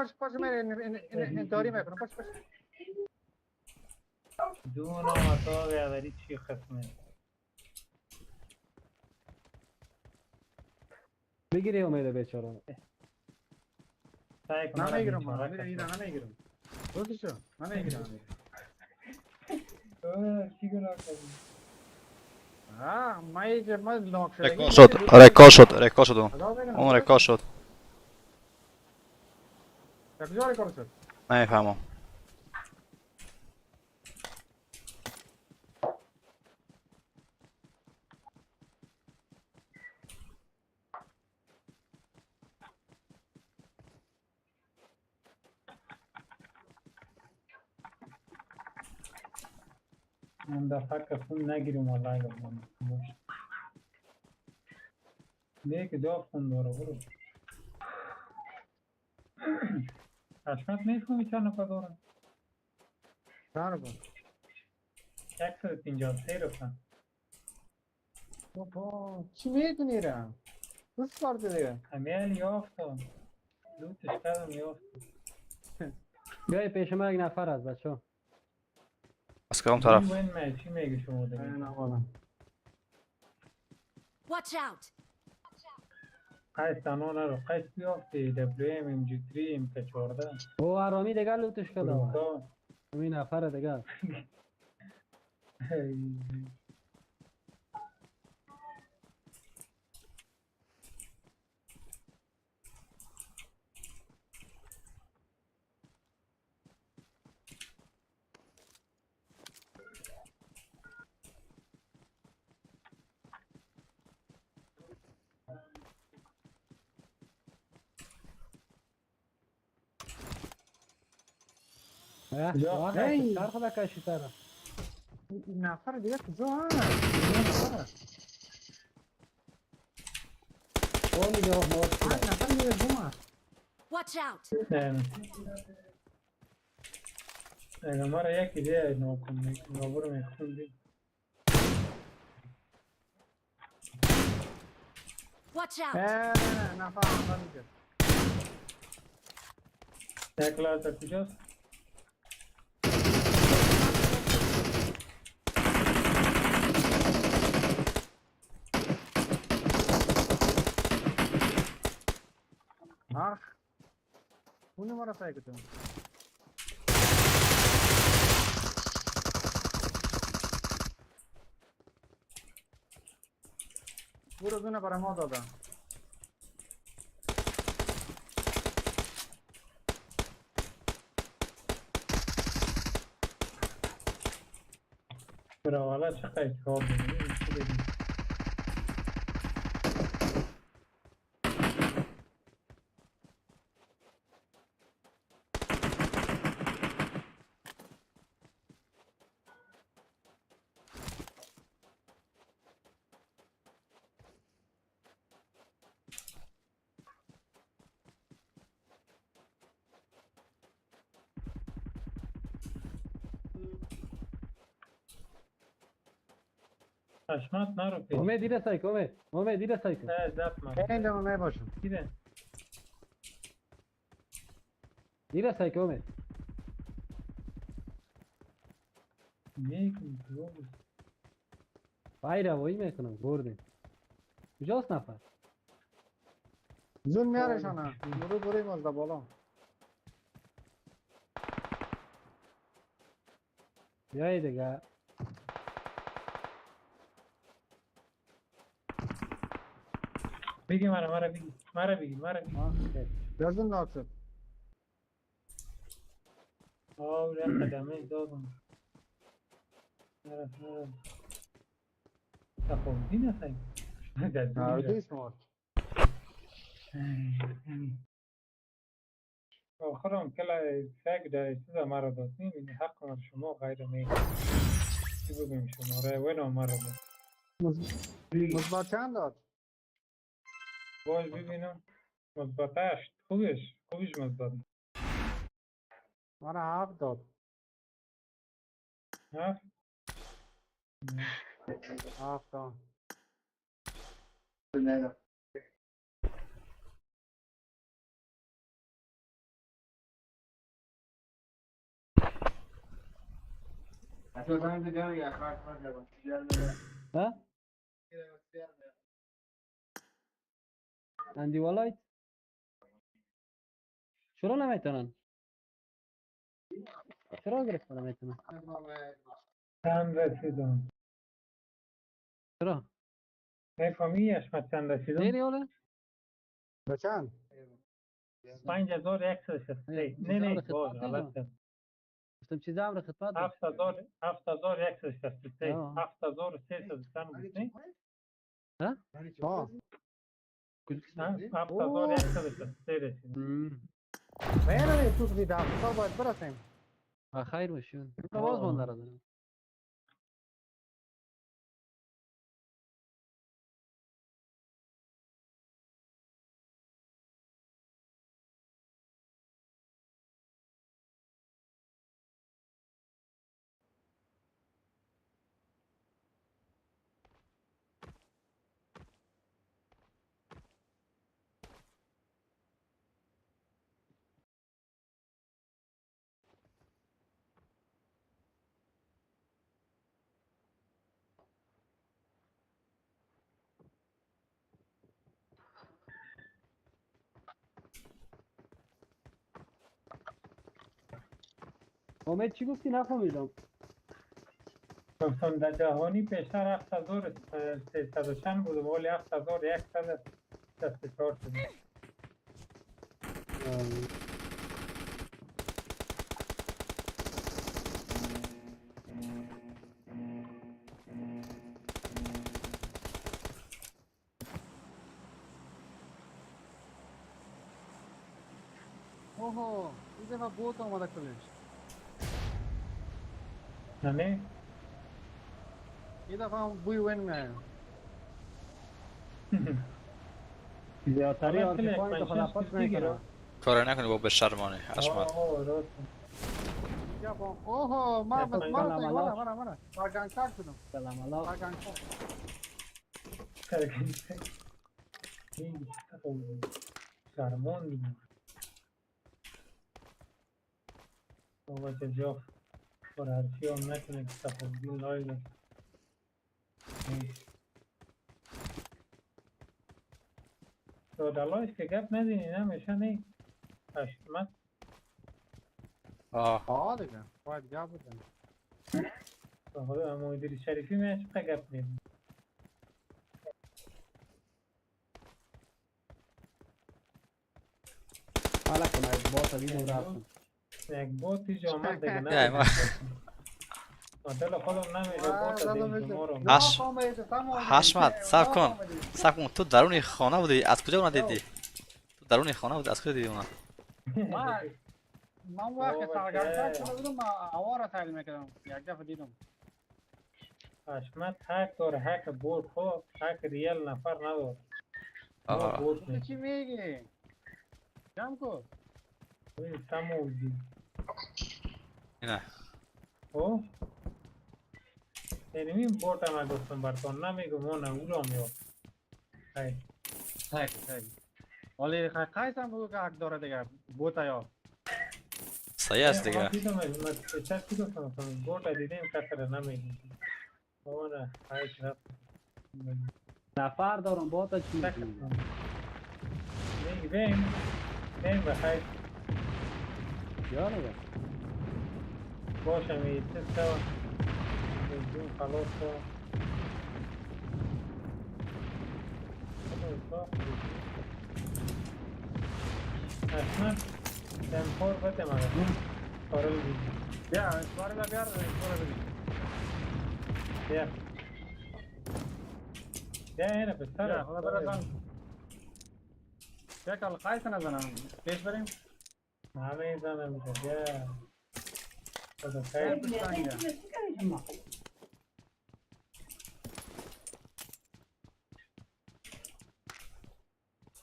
میره انتحاری میکنم پاش دو نام تو آگه داری چی خسمه بگیری امید بیچاره سعی کن مرا نمیگیرم بیچاره من کسم. نمیگیرم روزشو نمیگیرم چی گناه کردی من ناک شدگی رکا شد اون. اون رکا شد. کجا رکا شد نمیفهمم. من دفعه کسون نگیریم والله گفتم نه که دو خون داره برو حشمت میفهمی چند نفر دارن چرا کن 153 رفتن بابا چی میدونی را روز کرده دیگه امیال یافتم لوتش کردم یافتم بیای پیش ما یک نفر از بچه ها از کدام طرف؟ وین چی میگه شما دیگه نه والا Watch out! قیس تنها نرو قیس بیافتی دبلیو ام ام جی 3 ام که 14 او آرامی دیگه لوتش کرده و کلوکا همین نفر دیگه هی. سر خدا کشی سر این نفر دیگه کجا هست او میگه موت این شده نفر دیگه کجا هست Watch out! اگه مرا یکی دیگه ناکن نابرو میخوندی Watch out! نه نفر اول میگه یک لحظه کجاست آخ اونو مرا سعی کتون برو دونه برای ما دادم برا والا چقدر خواب بودی حشمت نرو پیش امید دیره سایک امید دیره سایک نه زد مرا این دمو میباشم دیده دیره سایک امید میکنی تو بایر هوایی میکنم بردیم کجاست نفر زون میارشانه برو بریم از بالا بیایی دیگه بگی مرا بگی گردون ناک شد آه یک قدمه دادم نرف تفاوتی نخواهی نردیس مرد آخرم کلا فکر در چیز مرا داد نمیدونی حق من شما غیر میگه چی بگیم شماره وین آمده بود. مثبت چند داد؟ باز ببینم مثبت 8 خوبش مثبت مرا 7 داد. 7 7 داد. ها؟ عندي والله چرا نمیتونن؟ چرا گرفتن نمیتونن؟ چند رسیدم چرا؟ نفهمی اشمت چند رسیدم دیری حاله؟ به چند؟ 5163 نه باز غلط کرد. گفتم چیز امر خدمت داشت. 7163 آه. 7300 بود نه ها؟ آه. 7163 رسیدم نه تو که در تا باید برسیم. خیر باشون. تو باز مانده را دارم. امید چی گفتی نفهمیدم. گفتم در جهانی پیشتر 7300 چند بود ولی 7164 شد اوه این دفعه بوت آمده کلش. نه این دفعه هم بوی وین میایم. زیادتری حالا آرتیفاین کلک تو خدا منشن پاس چیزی میکنه. کار نکنی با بشرمانی اشمت. راست اوه ما سلام مرا مرا پاگان کار شدم. سلام علیکم. پاگان کار. سرمان دیگه بابا جا پر هرچی هم نکنه که تفاضیل لایل دادالایش که گپ ندینی نمیشه نه اشمت آه دیگه باید گپ بزنیم. خدا مدیر شریفی میشه که گپ ندینی حالا کنه با تا دیدم رفتم. یک بوتی جو آمد دیگه یای نه ما. دل خودم نمیشه بوت دیگه ما رو اش حشمت صبر کن تو درون خانه بودی از کجا اون دیدی؟ تو درون خانه بودی از کجا دیدی اون؟ من وقتی سرگرم کار شده بودم هوا را سیل میکردم. یک دفعه دیدم. اشمت هک داره هک بوت خب هک ریال نفر نداره آه. بوت تو چی میگی؟ جمع کو؟ سموزی اینه او یعنی این بوت هم گفتم برتون نمیگم اون اولو میاد های ولی قیس هم بگو که حق داره دیگه بوت یا صحیح است دیگه. دیدم چت چی گفتم بوت دیدیم کسر نمیگیم اون های رفت نفر دارم با تا چی تک میگی؟ میگی بیم بخیر یا نگه باشم این چیز سوا جون خلاص سوا اصلا تنفور بده مگه کارل بیدی بیا اسواره بیار اسواره بگی بیا اینه پسر بیا خدا برسن بیا کل قیس نزنم پیش بریم همه زنم بیا خدا خیر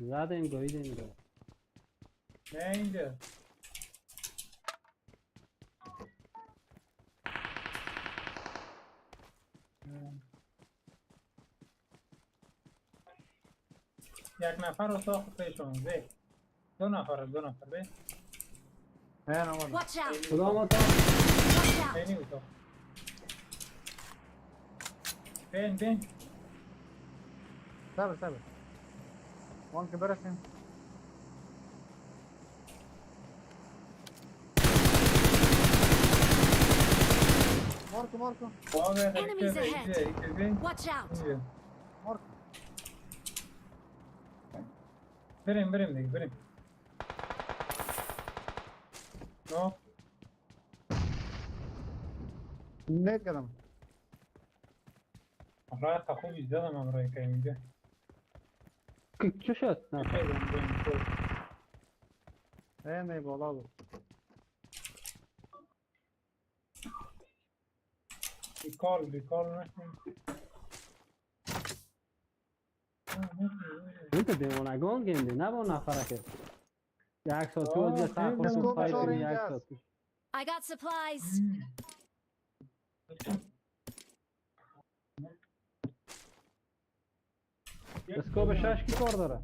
زدیم گویدیم دو. نه اینجا. یک نفر رو ساخت پیشون بی. دو نفر بی. نه آمد. Watch out! کدام اتاق؟ Watch out! بینی اتاق. بین. صبر وان که برسیم مارکو آبه Enemies در ahead. ایده بین. Watch out! اینجا. مارکو بریم دیگه. نه. نیت کردم راه تا خوبی زدم امروی که اینجا. چه شد؟ نه نه بالا بود ریکال نکنیم. این تو دیوانگان گیم دی نه با نفره که یک ساعت تو از یه سر خیلی خورشون خوب فایت شد کنی اینجا. یک ساعت I got supplies. اسکوب 6 کی کار داره؟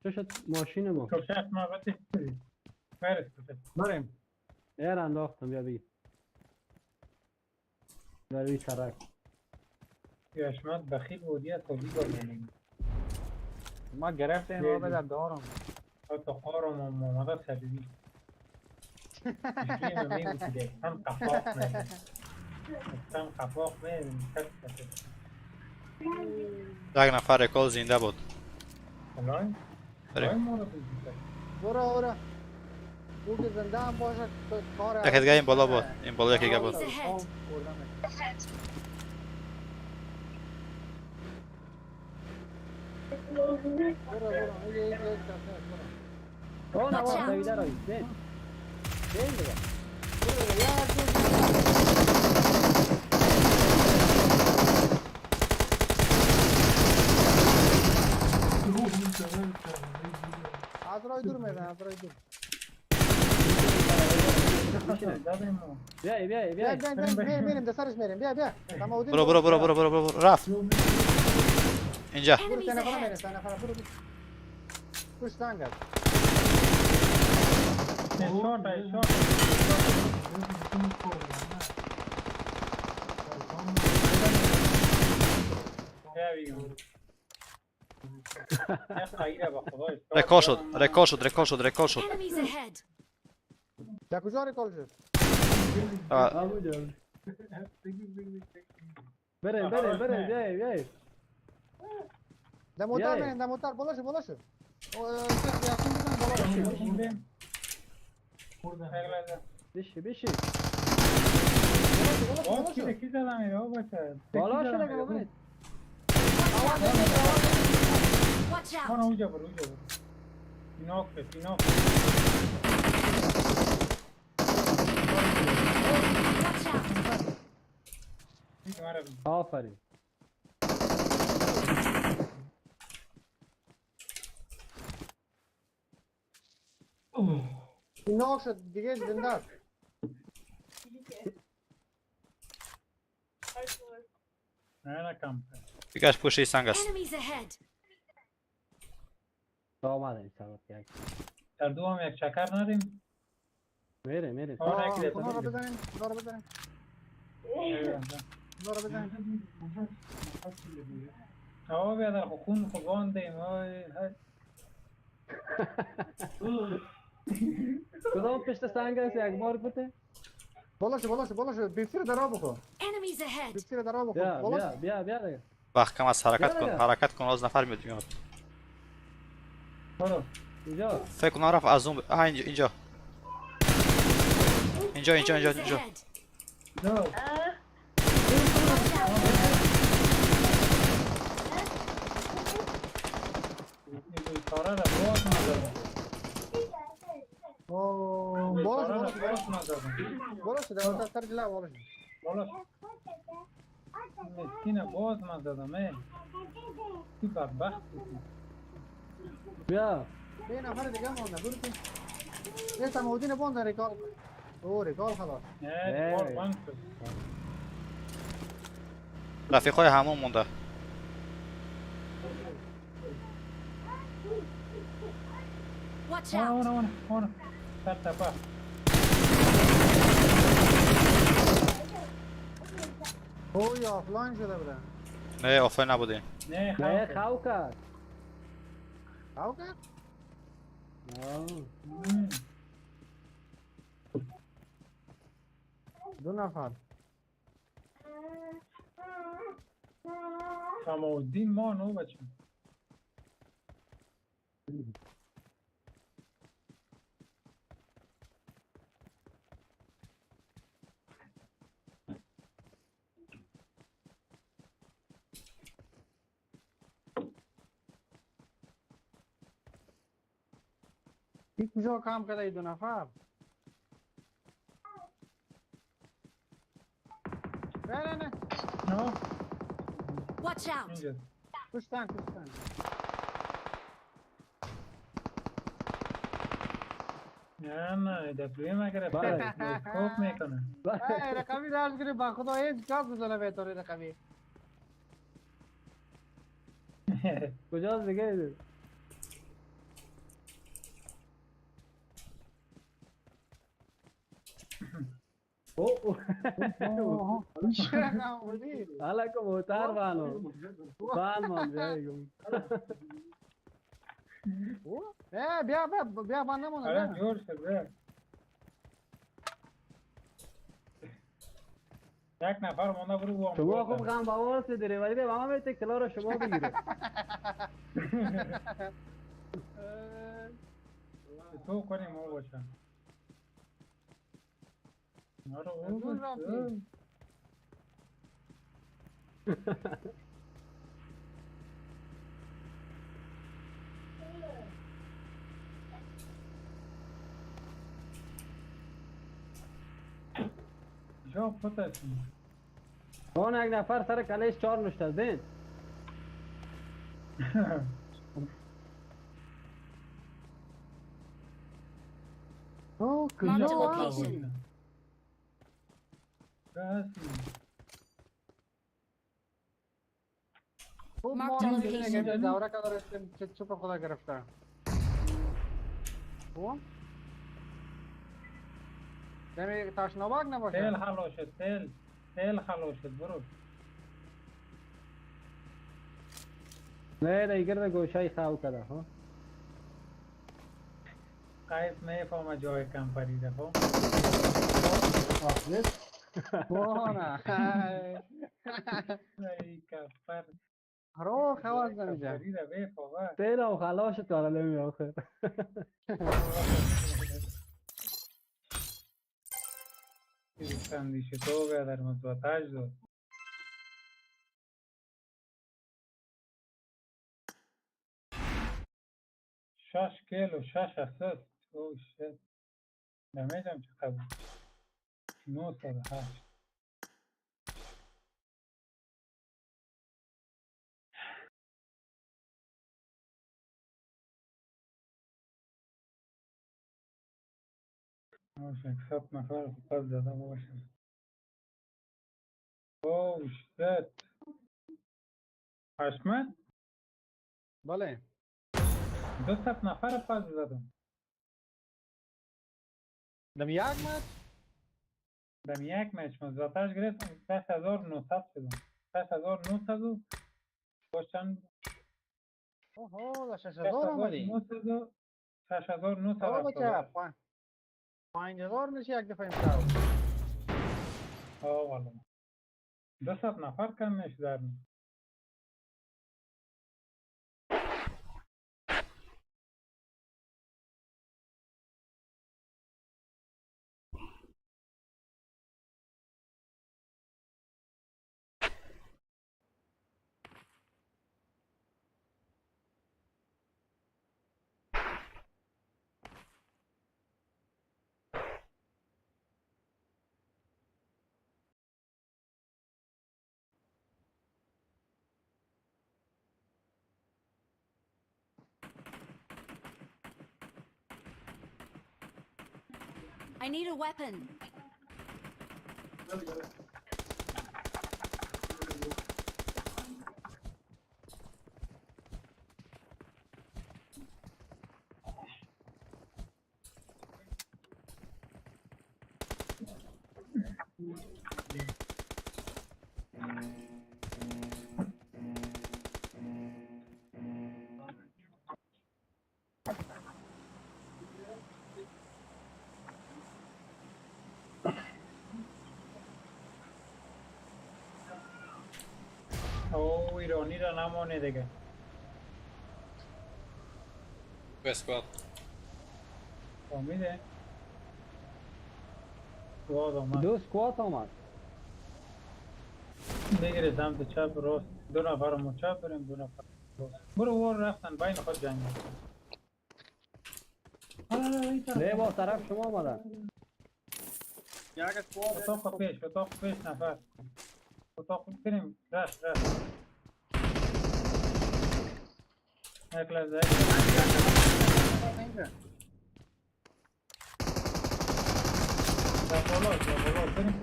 چه شد ماشین ما؟ تو شخص ما بطی برس بطی. بریم ایر انداختم بیا بگی بروی سرک یا اشمت بخیل بودی از تولی گردنیم. ما گرفتیم ما به دارم حتی قارم هم آمده سریعی. اشکی ما میگو که هم قفاق میدیم. هم قفاق میدیم. یک نفر رکال زنده بود. الان؟ بریم. الان ما رو بودیم. برو او که زنده هم باشه کار یکی دیگه این بالا بود. این بالا یکی دیگه بود. او نه وقت دویده روی بین دیگه از رای دور میدن از رای دور زدیم ما. بیای میریم دسترش میریم بیا برو رفت. اینجا. برو Enemies سه نفر ahead. میریم سه نفر برو پوش سنگت شورت. بیا بیگم. یک خیره با خدای. رکال شد. Enemies ahead. در کجا ریکال شد بریم بیای در موتر بیای. میریم در موتر بالا شو بالا شو یقین بزن بالا شو بشی کی زدم ایره ها بچه. بالا شده که ببینید Watch out! آنها اوجا برو. فیناک. Watch out! آفرین اینا شد دیگه زنده است نه کم. دیگهش پوشی سنگ است. Enemies ahead. آمده این سبب یک در دو هم یک چکر ندیم. میره اونا رو بزنیم آقا بیا در خون خوبان دیم. کدام پشت سنگ است یک بار بوده بالا شو بیفتی رو در آب بخور Enemies ahead. بیفتی رو در آب بخور بیا دیگه وقت کم است بیا. حرکت کن از نفر میاد. برو. اینجا فکر کنم رفت از اون اینجا Enemies ahead. دو. این کاره را باز ندارم. بالا شو در سر جلو بالا شو بالا. مسکین باز من زدم تو بدبخت بودی. بیا یه نفر دیگه مونده برو تو. یه سماودین بونده ریکال. او ریکال خلاص. نه بار بند شد. رفیقای همون مونده. Watch آنا out! آنا آنا آنا سر تپه. او یا آفلاین شده بودن. نه آفلاین نبودیم. نه نه خواهد. خاو کرد او کرد؟ آه. دو نفر. شمالدین ما نو بچه. این کجا کام کرده ای دو نفر؟ نه نه نه. نه Watch out! اینجا. کشتن کشتن. نه دفعه ما گرفته. بله. اسکوپ میکنه. ای رقمی درس گیری با خدا هیچ کار بزنه بهتره رقمی. کجاست دیگه او چه رقم بودی؟ حالا که موتر بانو بان من بیایگم بیا بیا بان نمونه آره بیا. جور شد بیا. یک نفر مونده برو با شما خوب غم باور داری ولی به ما میته کلا رو شما بگیره تو کنیم او باشه. آره او دور باشه. رفتی. جا پتشون. اون یک نفر سر کلش 4 نشته زین او Marked a کجا؟ location. خوب Marked ما a رو location. می‌بینه که دوره که داره چه چوب خدا گرفته. او؟ نمی تاشنابک نباشه. تیل خلو شد تیل خلو شد برو. نه دیگر گوشه خاو کرده ها قیف میفهمه جای کم پریده خب. آخرت بونه. ای کفر. رو خواست نمیشه. پریده بیفهمه. تیل و خلاش کاره نمی آخر کندیش تو در مزواتاج دو. 6 کیلو 6 اسست. او شت. دمیجم چقدر بود. 908. باشه 100 نفر پس زده باشه. او شت. حشمت بله. 200 نفر پس زدم. دم یک مت؟ دم یک مچ مزواتاج گرفتم 6900 شدم. 6900 و باشن اوه دا 6000 آمدی. 6900 او رفت بچه 5000 میشه یک دفعه امشب. آه والا 200 نفر کم میشه در I need a weapon. او ایرانی را نمانه دیگه. اسکواد فهمیده؟ سواد آمد. دو سکوات آمد. میگیره سمت چپ راست. دو نفر ما چپ بریم، دو نفر راست. برو وار رفتن بین خود جنگ میکنن. نه با طرف شما آمدن. اتاق پیش نفر. اتاق بریم رش. یک لحظه در بالا بریم.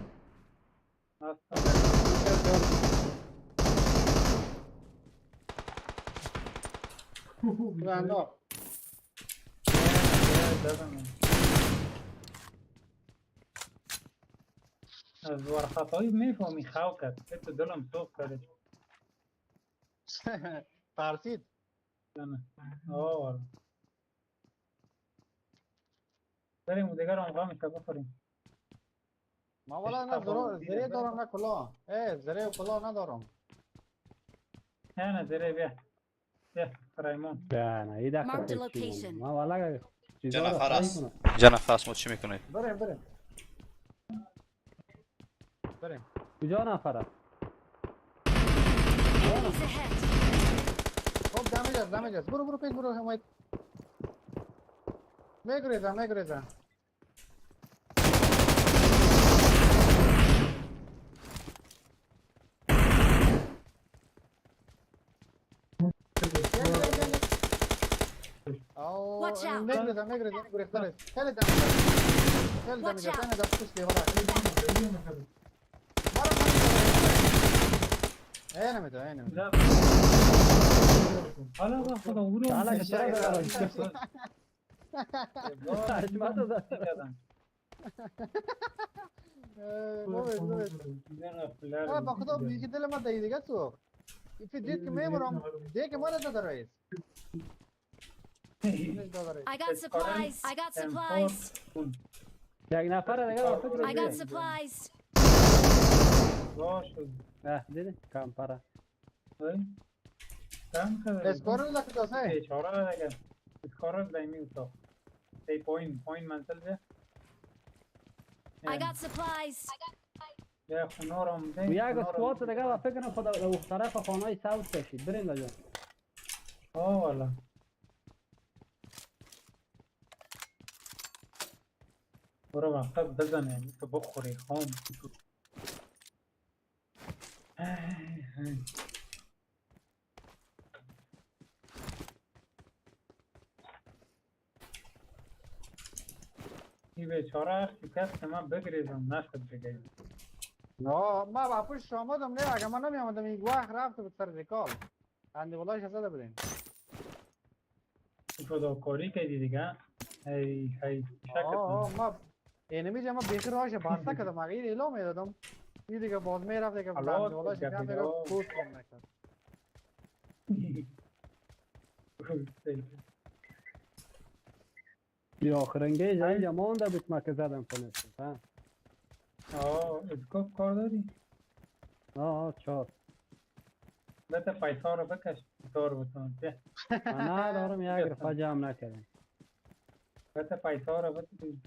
بنده از ورخطایی میفهمی خوکت تو دلم سوخت کرده ترسید. آه بریم و دیگر هم غمش بخوریم. ما والا نه زره دارم نه کلاه. زره و کلاه ندارم. نه زره بیا رایمون. نه این Marked a دفعه location. ما والا چیزا رو جنفر خواهی است کنم. جنفر است ما چی میکنید بریم. کجا نفره؟ Enemies ahead. خب دمیج است. برو پیش برو حمایت. میگریزم. Watch out. میگریزم. خیلی دمیج است. نه دست کشتی ورا. نمیده. حالا با خدا اونو حالا که چرا ببرم؟ حشمت رو دادم. با خدا میگه دل ما دیگه سوخت. دید که میمونم دیگه ما رو رئیس. I got supplies. یک نفر دیگه با فکر I got supplies. باشه دیدی کم پره. کم کرده اسکارو لکه داسته. بیچاره دیگه اسکارو دایمی اتاق ای پوین منزل بیا. I got supplies. یا خونارم ده. یک اسکوات دیگه با فکر کنم خدا او طرف خانه ساوت کشید. بریم لجا. والا برو وقت بزنه تو بخوری خام. این بیچاره شکست که من بگریزم نشد بگیر. نه ما با پشت آمدم نه اگه من نمی آمدم این وقت رفت به سر ریکال. اندی ولایش زده بریم. فداکاری کردی دیگه. ای شکست. ما اینمی ما بیخی راهش بسته کردم اگه این اعلام میدادم این دیگه باز میرفت دیگه اندی ولایش کم میگه پوست کم نکرد. یا آخرنگه اینجا مانده بیت ما که زدم کنست. اسکوپ کار داری؟ چهار. بته پیسا رو بکش دار بتون. نه دارم یک رفا جمع نکردم. بته پیسا رو بتون.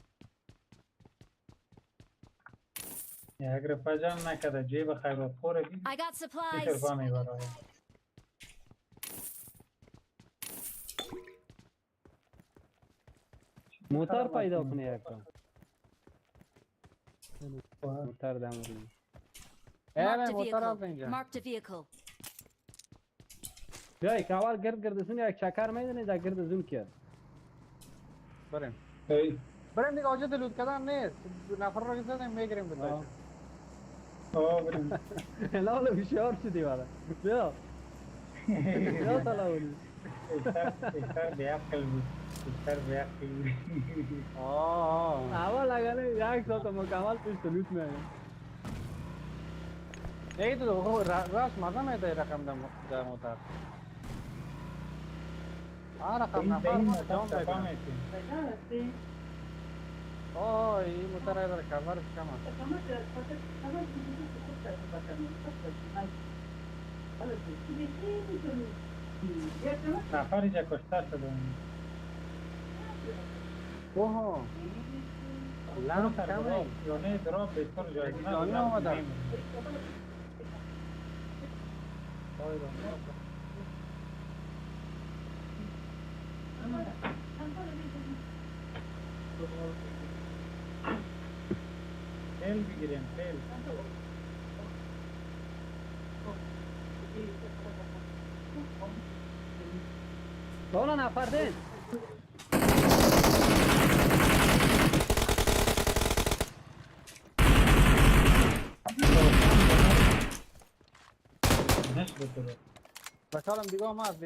یک رفا جمع نکرده جیب خیبت خوره بید. I got supplies. ترفا میبره. موتر پیدا کنی یکم. موتر دماری. Marked a موتر از vehicle. اینجا. Marked a vehicle. بیایی که اول گردسون یک چکر میدونی در گرد زون کرد. بریم. ای بریم دیگه آجه دلود کردن نیست نفر رو زدیم میگیریم بتایش بریم. لاله بیشیار شدی والا بیا بیا تلاولی بیشتر بیعقل بود. بیشتر بیعقل بود. اول اگر یک ساعت مکمل پیش تلوت میگم ای تو راست مزه میده رقم در موتر رقم نفر این ما موتر جام صفا میدونم می‌کنی. این موتر در کمرش کم است نفری جا کشته شده. اوه لام کمه یا نه دراب بهتر جایگزین جانی آمدن. تیل بگیریم تیل. دونا نفر دین نش بطور. بچالم دیگه هم هست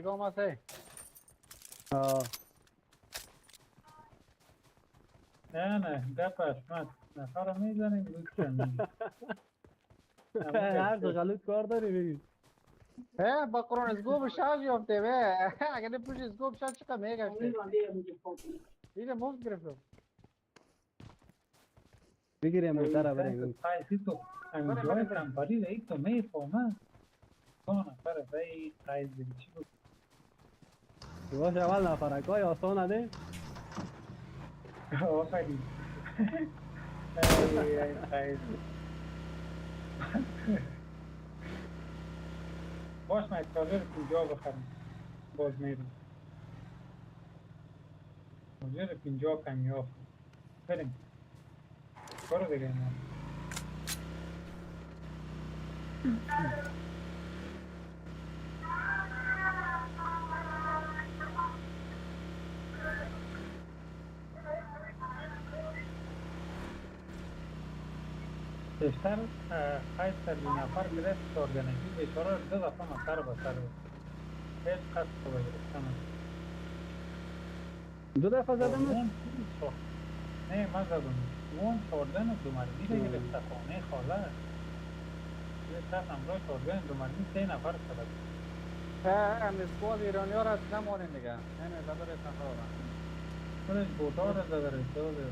نه گپ اشمت. نفر رو میزنیم لوت کنیم. هر دو غلط کار داری بگی با قرآن اسگو بشاج یافته اگر نپوش اسگو بشاج چقدر میگشته دیگه مفت گرفتم بگیریم موتر بریم قایسی تو انجای کمپاری رایی تو میفهمه. دو نفر رایی قایز دیگه چی بود؟ باش اول نفرکای آسان ده آفرین. قایز. باش ما چارجر اینجا بخریم. باز میریم. چارجر اینجا کمیاب. بریم. برو دیگه اینا. بیشتر خیلی سر نفر گرفت ارگانیکی بیشتر دو دفعه مسر بسر بود. هیچ قصد رو گرفتم. دو دفعه زدم نه من زدم. اون شوردن دو مردی رو گرفت خانه خاله. یه طرف امروز شوردن دو مردی 3 نفر شده. اسکواد ایرانی ها را نمانین دیگه همه زدر نفر را خودش بوتا رو زده رسیده.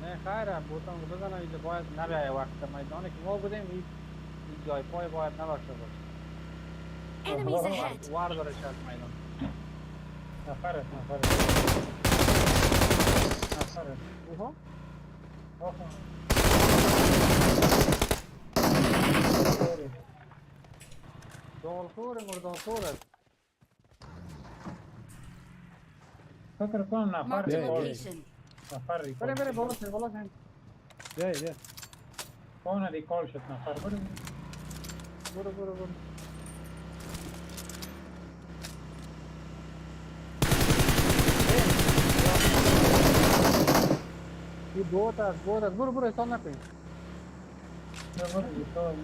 نه خیره بوتان رو بزنم اینجا باید نبیه وقت میدانه که ما بودیم این جای پای باید نباشته باشه Enemies ahead. واردارش از میدان نفر اوها دالخوره مردالخوره فکر کنم نفر Marked a ریکال location. نفر بریم ریکال بالا سن بیا کون ریکال شد نفر برو این بوت است برو استان نکنی برو ریکال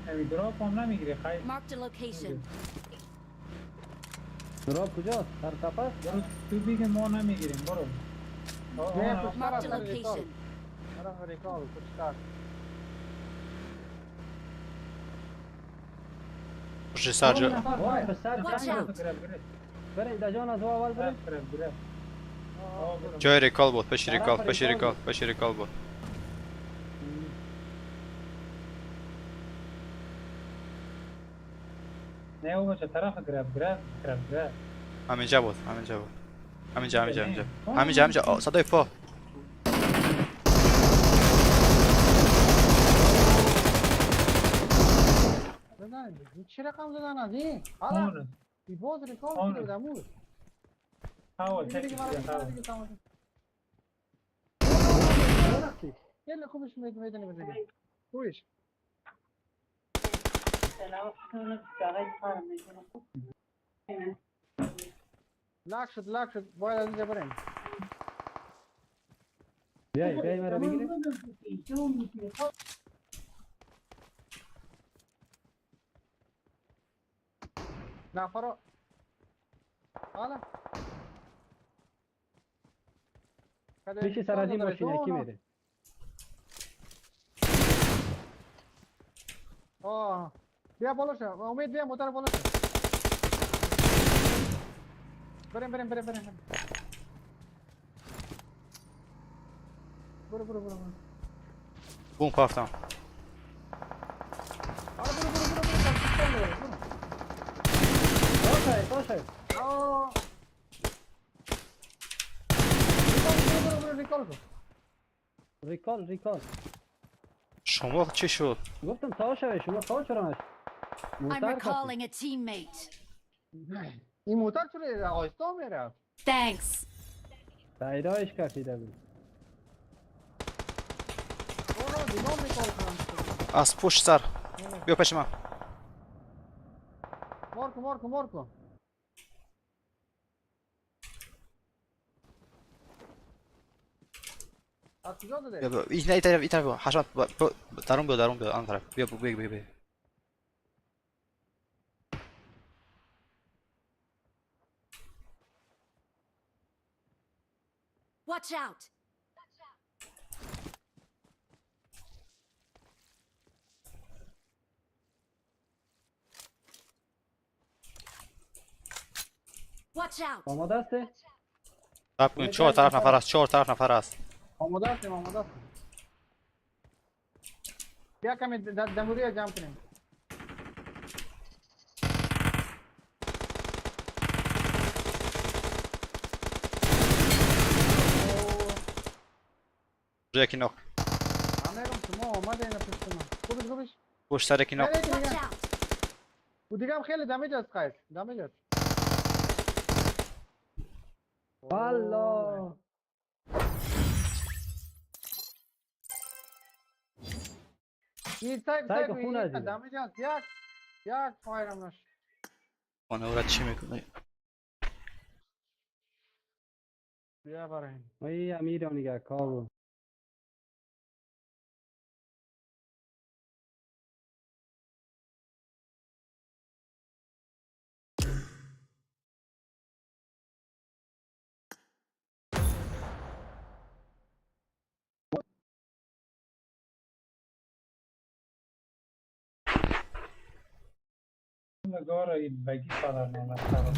امی دراپ هم نمیگیری خیلی Marked a location. دراب کجاست؟ سر تپس؟ برو تو دیگه ما نمیگیریم برو نه Marked a پشتر location. ریکال پشتر پشت سر جا وای پسر Watch جنگ out. بریم در جان از اول بریم جای ریکال بود پشت ریکال بود نه او بچه طرف گرب همینجا بود همینجا صدای پا بزنید چی رقم زدن از این؟ اون ای باز ریکال آن. شده بودمون حاول دیگه تکیش مرا حاول دیگه تمام خیلی خوبش میدونی بزنی خوبش لاک شد باید از اینجا بریم. بیای مرا بگیری. نفر حالا میشه سر از این ماشین یکی میره. آه بیا بالا شو امید بیا موتور بالا شو بریم برو بوم کافتم. حالا برو باشه. آه ریکال کن ریکال. شما چی شد؟ گفتم تا شوی شما تا چرا نشد؟ I'm موتر recalling a teammate. این موتور چرا آیستا میره Thanks. پیدایش کردیده بود. اوه دیگه ریکال کنم از پشت سر بیا پیش من. مارکو از کجا داده؟ بیا این طرف بیا حشمت درون بیا آن طرف بیا. Watch out. Watch out. آماده هستی؟ صبر کن 4 طرف نفر است. آماده هستیم بیا کمی دنگوری جمع کنیم یکی نوک همه شما آمده اینا پشت من خوبش پشت سر یکی نوک. Watch out. و دیگه هم خیلی دمیج است قیس دمیج است والله این سایک سایک خونه دیگه. دمیج است یک فایر هم نشد خانه او را چی میکنه؟ بیا بریم ای امیر نگاه کارو. Agora e bagi falar não na sala.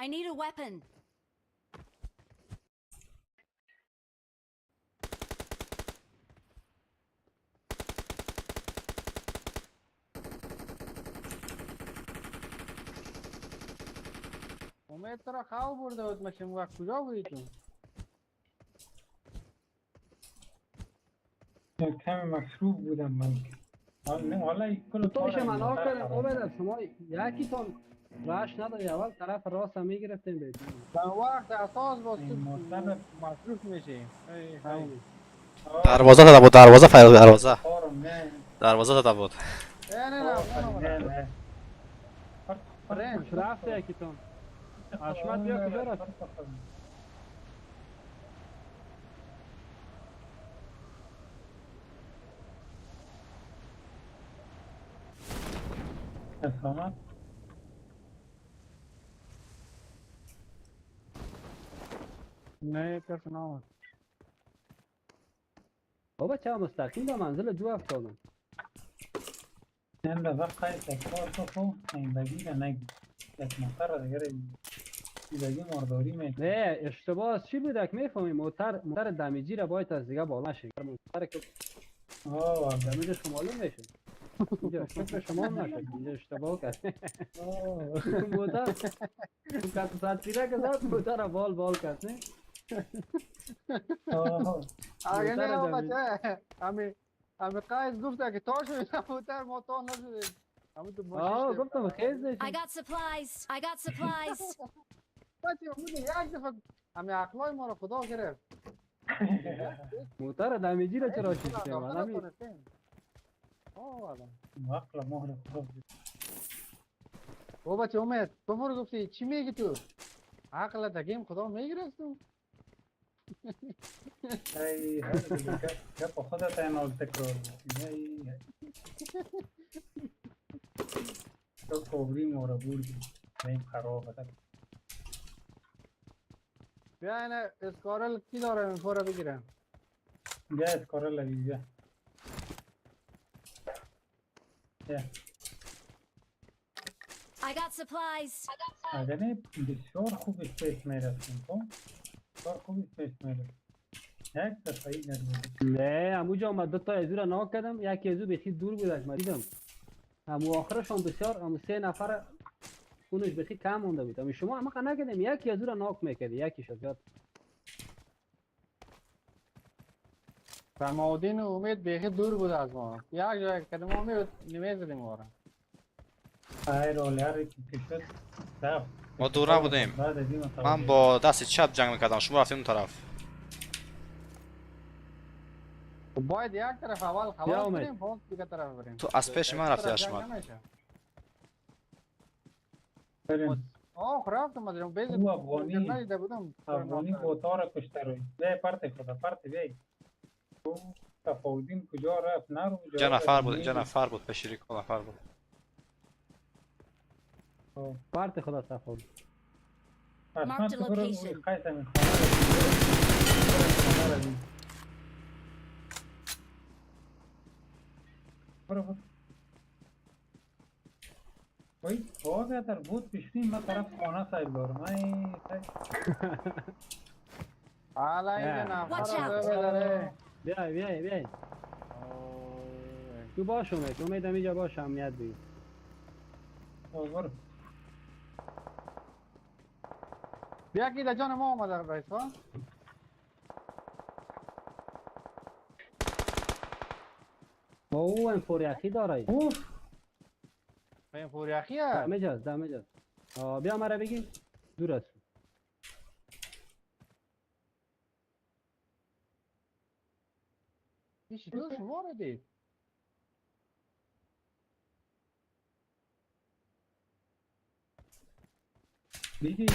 I need a weapon. امید ترا خواه برده بود ماشین وقت کجا بودی تو کمی مصروف بودم من حالا کل توش من آکردم اومد شما یکی تون راش نداری اول طرف راست هم میگرفتیم بیتون. در وقت اساس با این مصطفی مصروف میشی دروازه داده بود دروازه کارم نه داده بود. نه کجا رفته یکی تون؟ حشمت بیا کجا رفت؟ اسلامت نه کس نامد بابا چه مستقیم به منزل دو افتادم. نم به قایت کار تو این بگی را نگی یک موتر دیگر بگی مرداری میکنه نه اشتباه چی بود که میفهمی موتر دمیجی را باید از دیگه بالا شد موتر که دمیجش معلوم میشه اینجا شکل شما نشد اینجا اشتباه کرد موتر کت ساعت پیره که زد موتر را بال کرد نه اگه موتر نه دمی. بچه امی قایز گفته که تا شوی موتر ما تا نشدیم امی تو آه گفتم خیز I نشین. got supplies. I got supplies. بچه بوده یک دفعه امی عقلای ما رو خدا گرفت موتر دمیجی را چرا شیش داخل کنم همی کنستیم آه والا عقل مهر خدا او بچه امید تو برو گفتی چی میگی تو عقل دگیم خدا میگرست تو ای گپ خودت اینال تکرار ای تو کوبری مورا بردی این خرابه ده بیا اینه اسکارل کی داره این فوره بگیرم بیا اسکاره لگی بیا I got supplies. اگه بسیار خوب اسپیس میرسیم خب بسیار خوب اسپیس میرسیم یک دفعه ای نرمید نه اموجا آمد دو تا ازو را ناک کردم یکی ازو بخی دور بودش من دیدم امو آخرشان بسیار امو 3 نفر اونش بخی کم مونده بود اما شما همه نکردیم یکی ازو را ناک میکردی یکی شد یاد فرماودین و امید بیخی دور بود از ما یک جای کدوم امید نمیزدیم ما را ای رول هر کی که شد رفت ما دور نبودیم. بعد از این من با دست چپ جنگ میکردم شما رفتیم اون طرف. باید یک طرف اول بیا خلاص امید. کنیم باز دیگه طرف بریم تو از پیش من رفتی اشمال. بریم آه رفتم از اون بیز او افغانی. ندیده بودم افغانی بوتار کشته روی بیا پرت خدا پرت بیای تو تفاوضین کجا رفت نرو اینجا نفر بود، اینجا نفر بود، پشیری کن نفر بود. پارت خدا صفا اصلا Marked a تو برو location. قایت همین خانه رو برو برو وای آقا در بود پیشنیم من طرف خانه سایب دارم ای حالا اینجا Yeah. Watch نفر out. رو ببره بیای تو باش امید اینجا باش امنیت بگیر برو بیا کی در جان ما آمده رئیس ها با او این فوریخی داره اوف این پوری اخی هست دمج است بیا مرا بگی دور است پیش تو شما رو دید دیدی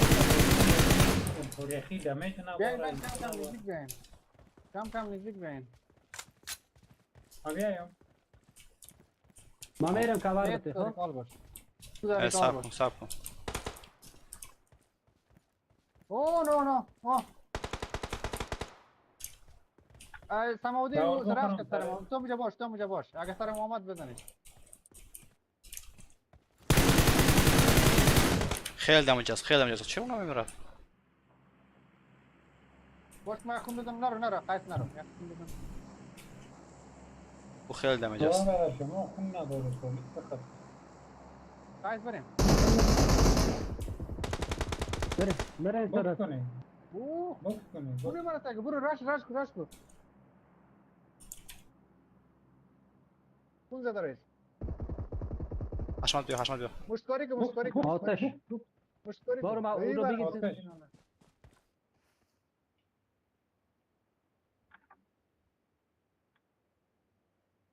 پوریخی دمیج بیاین نباره کم کم نزدیک بیاین کم نزدیک بیاین بیایم ما میرم کلار بیاین بته تو در خب کال باش تو در کال سب باش کن سب کن. اوه نو اوه سماودی داور درست بکنم، کرد سر ما تو مجا باش اگه سر محمد بزنید خیلی دمیج است چه اونم میمیره؟ باش من خون بدم نرو قیس نرو یک خون بدم او خیلی دمیج است. داور شما خون نداره پولیس بخط قیس بریم بریم بوکس طرف کنیم اوه بوکس کنیم برو مرا تاگه برو راش کو خون زده رئیس حشمت بیا. مشتکاری که آتش مشتکاری برو ما او رو بگیر آتش.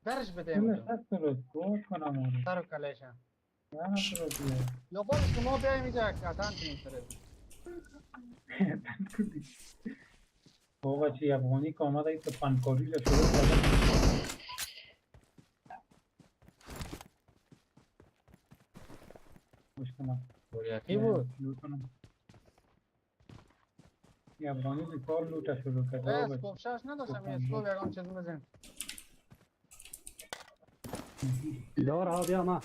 درش بده کلش اونجا هست رو گوش کنم اونو سر و کلشم لعنت رو بیه یا خودش که ما بیایم اینجا کسان کنیم سره بابا چی افغانی که آمده ای تو پنکاری رو شروع کرده گوش کنم کی بود؟ شروع کنم یه افغانی بیکار لوتا شروع کرده بابا اسکوپ شش نداشتم یه اسکوپ یکم چیز بزن دور ها بیا ما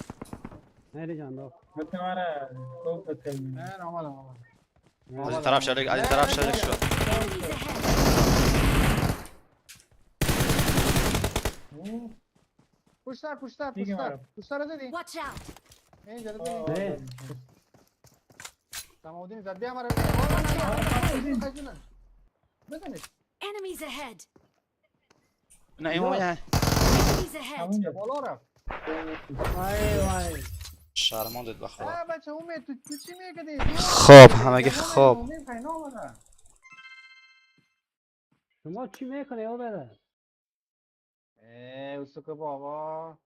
میری جان دور مثل مرا کوب بتلمی نه آمدم از این طرف شلیک شد. Enemies ahead. پشتر رو دیدی؟ Watch out. اینجا رو دیدی؟ نه سماودین زد بیا مرا بزنید. Enemies ahead! نه این وای Enemies ahead! همونجا بالا رفت. وای وای شرماندت به خدا. بچه امید تو چی میگدی؟ خواب همگی خواب. امید پینا آمده. شما چی میکنه او بده؟ اوسو که بابا.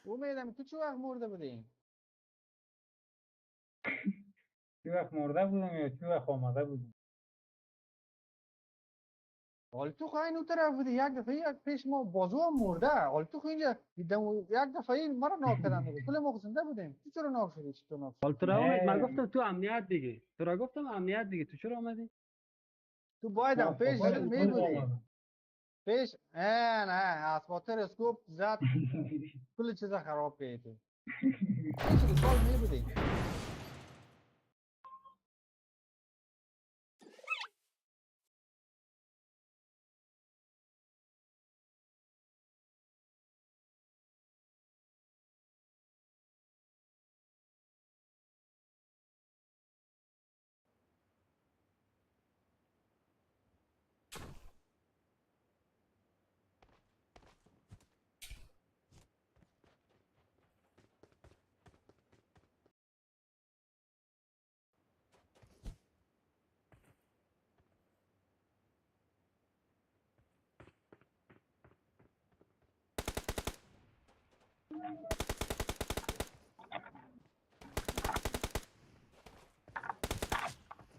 امیدم تو چه وقت مرده بودی؟ چی وقت مرده بودم یا چی وقت آمده بودم حال تو خواهی اون طرف بودی یک دفعه یک پیش ما بازو هم مرده. حال تو خواهی اینجا دیدم یک دفعه این مرا ناک کردن دیگه. کل ما زنده بودیم. تو چرا ناک شدی؟ چطور ناک شدی؟ حال تو را اومد من نه. گفتم تو امنیت دیگه. تو را گفتم امنیت دیگه. تو چرا اومدی؟ تو بایدم ما پیش خاطر می اسکوپ بودی. آمدم. پیش نه از خاطر اسکوپ زد کل چیزا خراب کردی. پیش دکال می بودی.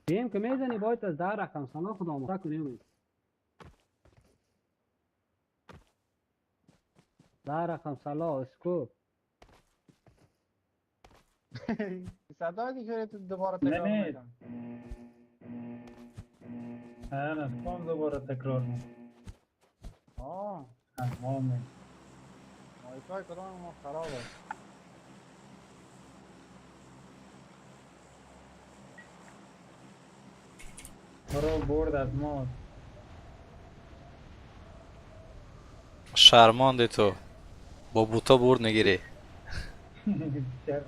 گیم که میزنی باید از در رقم سنا خدا آموزه کنی امید. در رقم سلا اسکوپ. صدا دیگه تو دوباره نه، تکرار نه. میکنم. نه اسکوم دوباره تکرار میکنم آه تمامه مایکای کدام ما خرابه. برو برد از ما شرماندی تو با بوتا برد نگیری. چرا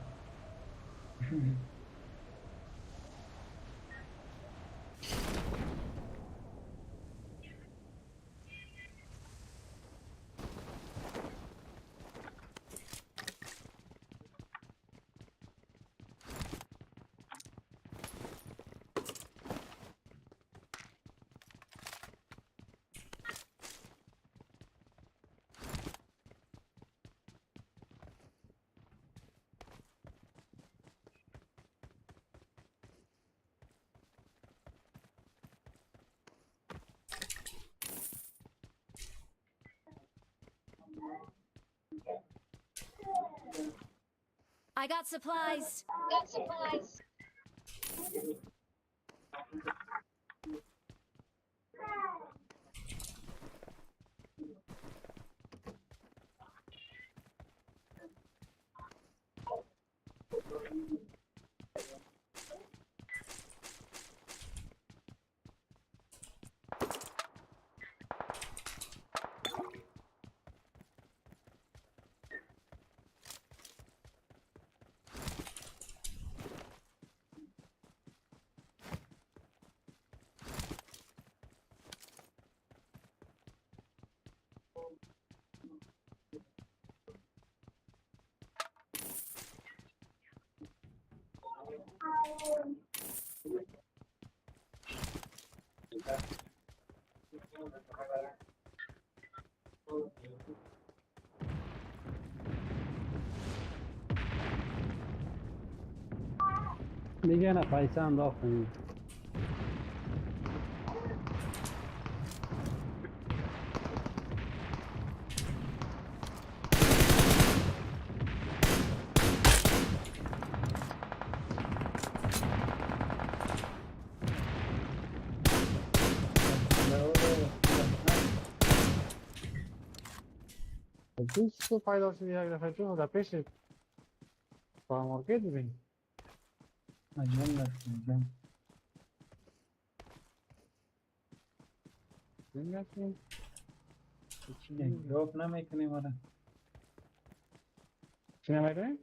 I got supplies! میگه نه پیسه انداختم. تو پیدا شدی یک دفعه تو در پیش سوپرمارکت بریم. مجنون است مجنون. این رفتیم. یک جواب نمیکنیم آره. چی نمیدونیم؟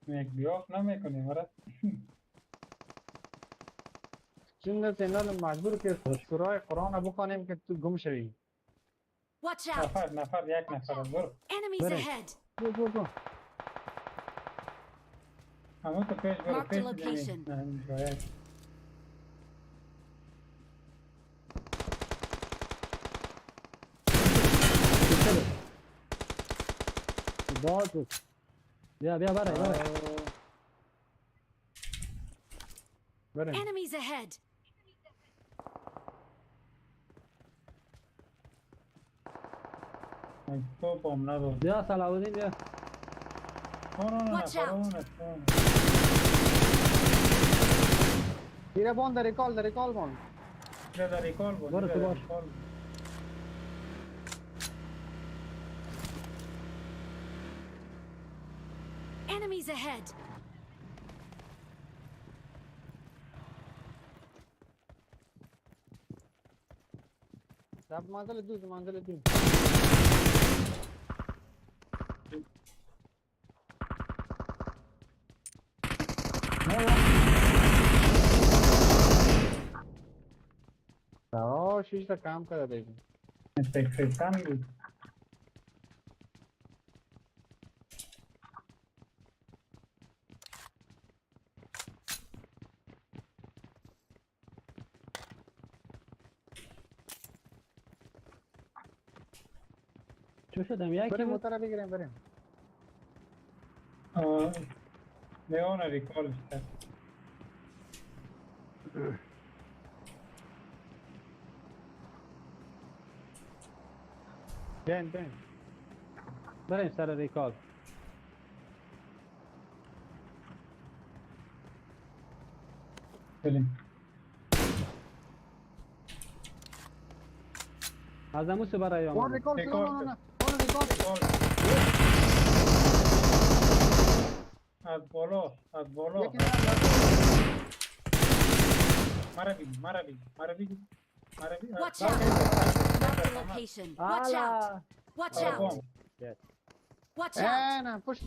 یک بیاف نمیکنیم آره. چون دست مجبور که سورای قرآن بخوانیم که تو گم شوی. Watch out! نفر یک نفر برو. Enemies Where? ahead! گو. همون تو پیش برو Mark the پیش location. دیدیم. نه جایه. باز بود. بیا برای. بریم. Enemies ahead! توپ هم نداد. بیا صلاح‌الدین بیا. نه Watch out. دیره بان در ریکال بان. در ریکال بود. برو تو باش. Enemies ahead! سب منزل دو. شیش تا کام کرده دیگه. استکسیستان بود. چو شدم یکی بریم بود. موتر بگیریم بریم. لیون ریکال است. بین. بریم سر ریکال. بریم. از همون سو برای اون آمدم. ریکال ریکال. اون ریکال. ریکال. از بالا. یکی نه. مرا بگی. Watch out! Mark the location. Watch out! آلا. Watch out! Watch out! نه پشت.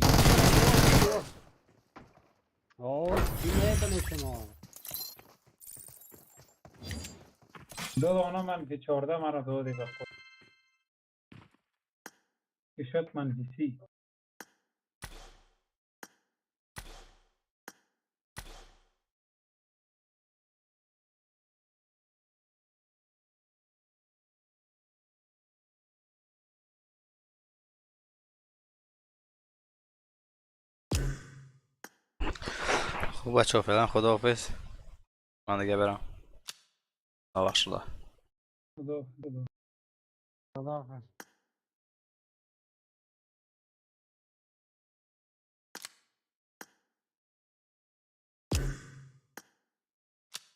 اوه چی میکنه شما؟ دو دانه من که 14 مرا داده به خود. که شد من دیسی. خوب بچه ها فعلا خداحافظ. من دیگه برم. ببخشید. خدا خدا حافظ.